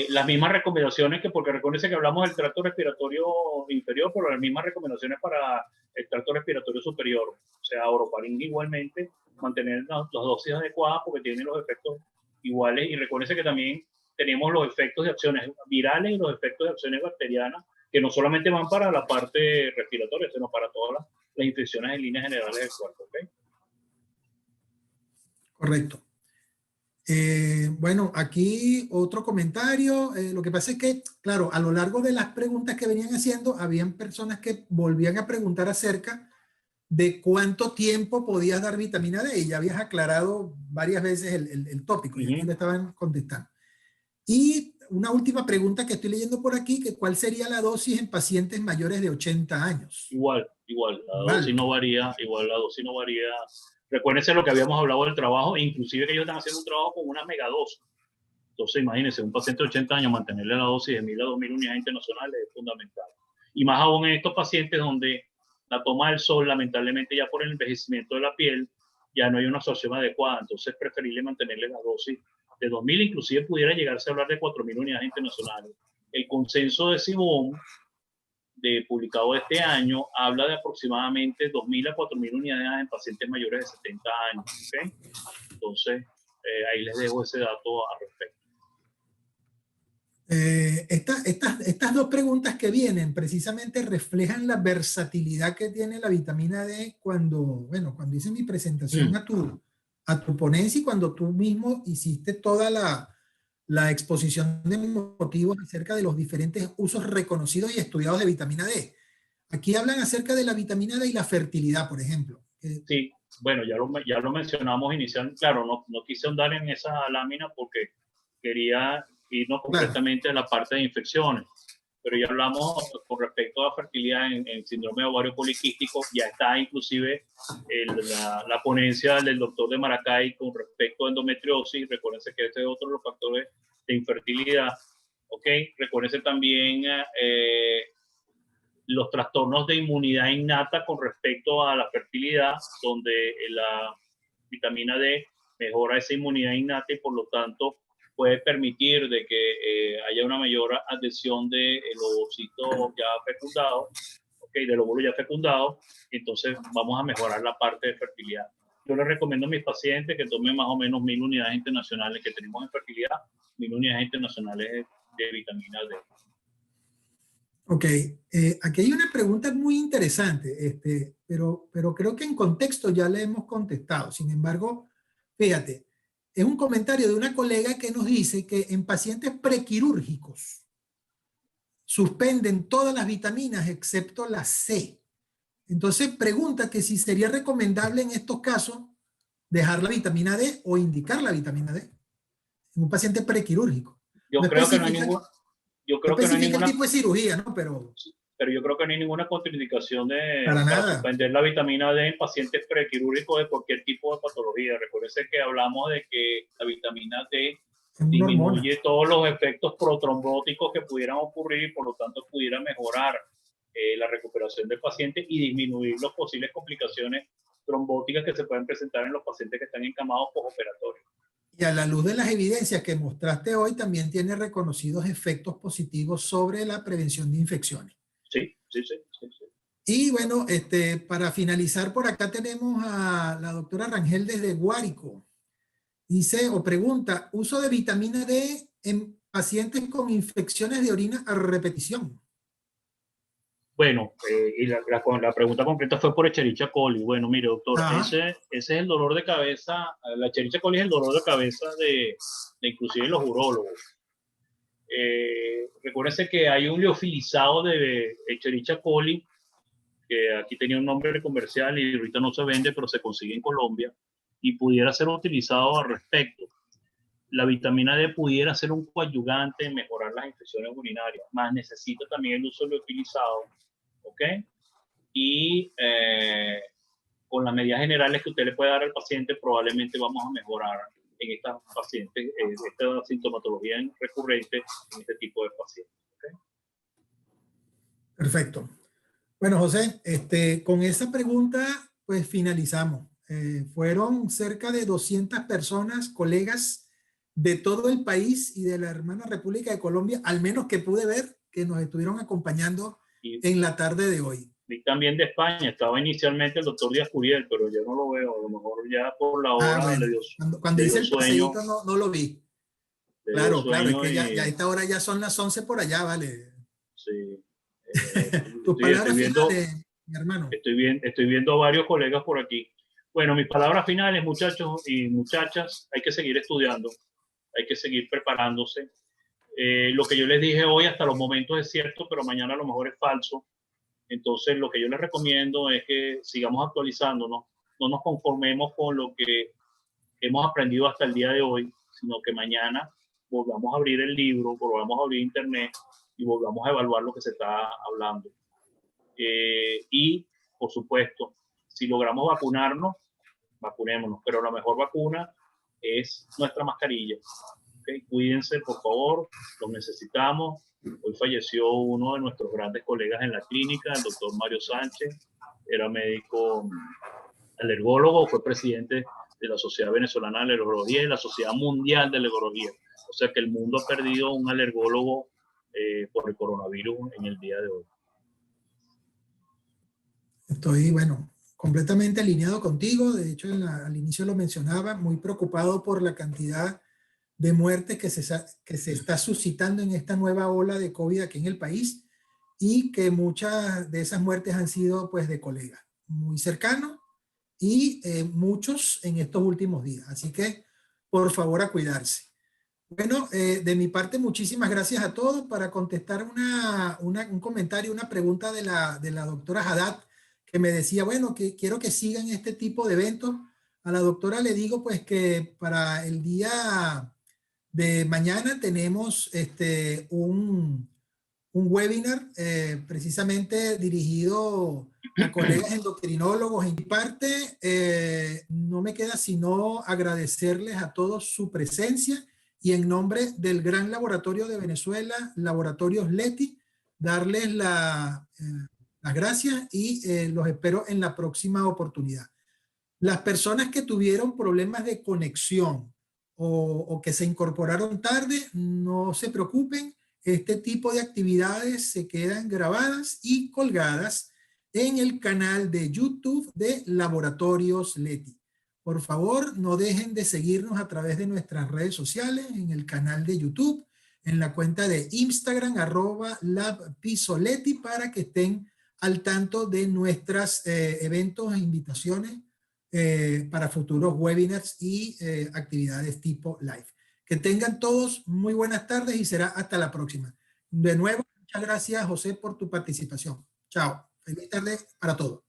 Las mismas recomendaciones porque recuérdense que hablamos del tracto respiratorio inferior, pero las mismas recomendaciones para el tracto respiratorio superior. O sea, orofaringe igualmente, mantener las dosis adecuadas porque tienen los efectos iguales. Y recuérdense que también tenemos los efectos de acciones virales y los efectos de acciones bacterianas, que no solamente van para la parte respiratoria, sino para todas las infecciones en líneas generales del cuerpo. ¿Okay? Correcto. Bueno, aquí otro comentario. Lo que pasa es que, claro, a lo largo de las preguntas que venían haciendo, habían personas que volvían a preguntar acerca de cuánto tiempo podías dar vitamina D, y ya habías aclarado varias veces el tópico, y aquí le estaban contestando. Y una última pregunta que estoy leyendo por aquí, que ¿cuál sería la dosis en pacientes mayores de 80 años? Igual, la dosis no varía, Recuérdense lo que habíamos hablado del trabajo, inclusive que ellos están haciendo un trabajo con una megadosis. Entonces, imagínense, un paciente de 80 años, mantenerle la dosis de 1000 a 2000 unidades internacionales es fundamental. Y más aún en estos pacientes donde la toma del sol, lamentablemente ya por el envejecimiento de la piel, ya no hay una absorción adecuada. Entonces, es preferible mantenerle la dosis de 2000, inclusive pudiera llegarse a hablar de 4000 unidades internacionales. El consenso de Sibón, publicado este año, habla de aproximadamente 2000 a 4000 unidades en pacientes mayores de 70 años. ¿Okay? Entonces, ahí les dejo ese dato al respecto. Estas dos preguntas que vienen precisamente reflejan la versatilidad que tiene la vitamina D cuando hice mi presentación a tu ponencia, y cuando tú mismo hiciste toda la exposición de motivos acerca de los diferentes usos reconocidos y estudiados de vitamina D. Aquí hablan acerca de la vitamina D y la fertilidad, por ejemplo. Sí, bueno, ya lo mencionamos inicialmente. Claro, no quise ahondar en esa lámina porque quería irnos completamente a la parte de infecciones, pero ya hablamos con respecto a la fertilidad en síndrome de ovario poliquístico. Ya está inclusive la ponencia del doctor de Maracay con respecto a endometriosis. Recuérdense que este es otro de los factores de infertilidad. ¿Okay? Recuérdense también los trastornos de inmunidad innata con respecto a la fertilidad, donde la vitamina D mejora esa inmunidad innata y por lo tanto puede permitir de que haya una mayor adhesión del ovocito ya fecundado, ¿okay? Del óvulo ya fecundado. Entonces vamos a mejorar la parte de fertilidad. Yo les recomiendo a mis pacientes que tomen más o menos 1000 unidades internacionales que tenemos en fertilidad, 1000 unidades internacionales de vitamina D. Ok, aquí hay una pregunta muy interesante, pero creo que en contexto ya le hemos contestado. Sin embargo, fíjate, es un comentario de una colega que nos dice que en pacientes prequirúrgicos suspenden todas las vitaminas excepto la C. Entonces pregunta que si sería recomendable en estos casos dejar la vitamina D o indicar la vitamina D en un paciente prequirúrgico. Yo creo que no hay ningún... Yo creo que no hay ninguna tipo de cirugía, ¿no? Pero yo creo que no hay ninguna contraindicación para suspender la vitamina D en pacientes prequirúrgicos de cualquier tipo de patología. Recuérdense que hablamos de que la vitamina D disminuye todos los efectos protrombóticos que pudieran ocurrir y por lo tanto pudiera mejorar la recuperación del paciente y disminuir las posibles complicaciones trombóticas que se pueden presentar en los pacientes que están encamados postoperatorios. Y a la luz de las evidencias que mostraste hoy, también tiene reconocidos efectos positivos sobre la prevención de infecciones. Sí. Y bueno, para finalizar, por acá tenemos a la doctora Rangel desde Guárico. Dice o pregunta, uso de vitamina D en pacientes con infecciones de orina a repetición. Bueno, y la pregunta completa fue por Escherichia coli. Bueno, mire, doctor, ese es el dolor de cabeza. La Escherichia coli es el dolor de cabeza de inclusive los urólogos. Recuérdense que hay un liofilizado de Escherichia coli, que aquí tenía un nombre comercial y ahorita no se vende, pero se consigue en Colombia, y pudiera ser utilizado al respecto. La vitamina D pudiera ser un coadyuvante en mejorar las infecciones urinarias, más necesita también el uso de liofilizado. ¿Ok? Y con las medidas generales que usted le puede dar al paciente, probablemente vamos a mejorar en estas pacientes, esta sintomatología recurrente en este tipo de pacientes. ¿Okay? Perfecto. Bueno, José, con esa pregunta, pues finalizamos. Fueron cerca de 200 personas, colegas de todo el país y de la hermana República de Colombia, al menos que pude ver, que nos estuvieron acompañando en la tarde de hoy. Vi también de España, estaba inicialmente el doctor Díaz Curiel, pero yo no lo veo, a lo mejor ya por la hora Bueno, le dio, cuando hice el sueño, paseíto no lo vi. Claro, claro, es que ya a esta hora ya son las 11 por allá, vale. Sí. Tus palabras finales, mi hermano. Estoy viendo a varios colegas por aquí. Bueno, mis palabras finales, muchachos y muchachas, hay que seguir estudiando, hay que seguir preparándose. Lo que yo les dije hoy hasta los momentos es cierto, pero mañana a lo mejor es falso. Entonces, lo que yo les recomiendo es que sigamos actualizándonos, no nos conformemos con lo que hemos aprendido hasta el día de hoy, sino que mañana volvamos a abrir el libro, volvamos a abrir internet y volvamos a evaluar lo que se está hablando. Y, por supuesto, si logramos vacunarnos, vacunémonos, pero la mejor vacuna es nuestra mascarilla. ¿Okay? Cuídense, por favor, los necesitamos. Hoy falleció uno de nuestros grandes colegas en la clínica, el doctor Mario Sánchez, era médico alergólogo, fue presidente de la Sociedad Venezolana de Alergología y la Sociedad Mundial de Alergología. O sea que el mundo ha perdido un alergólogo por el coronavirus en el día de hoy. Estoy, bueno, completamente alineado contigo. De hecho, al inicio lo mencionaba, muy preocupado por la cantidad de muertes que se está suscitando en esta nueva ola de COVID aquí en el país y que muchas de esas muertes han sido pues de colegas muy cercanos y muchos en estos últimos días. Así que, por favor, a cuidarse. Bueno, de mi parte, muchísimas gracias a todos. Para contestar un comentario, una pregunta de la doctora Haddad, que me decía, bueno, que quiero que sigan este tipo de eventos. A la doctora le digo pues que para el día de mañana tenemos un webinar precisamente dirigido a colegas endocrinólogos. En mi parte, no me queda sino agradecerles a todos su presencia y en nombre del gran laboratorio de Venezuela, Laboratorios Leti, darles las gracias y los espero en la próxima oportunidad. Las personas que tuvieron problemas de conexión o que se incorporaron tarde, no se preocupen. Este tipo de actividades se quedan grabadas y colgadas en el canal de YouTube de Laboratorios Leti. Por favor, no dejen de seguirnos a través de nuestras redes sociales, en el canal de YouTube, en la cuenta de Instagram, @labpisoleti, para que estén al tanto de nuestros eventos e invitaciones para futuros webinars y actividades tipo live. Que tengan todos muy buenas tardes y será hasta la próxima. De nuevo, muchas gracias, José, por tu participación. Chao. Feliz tarde para todos.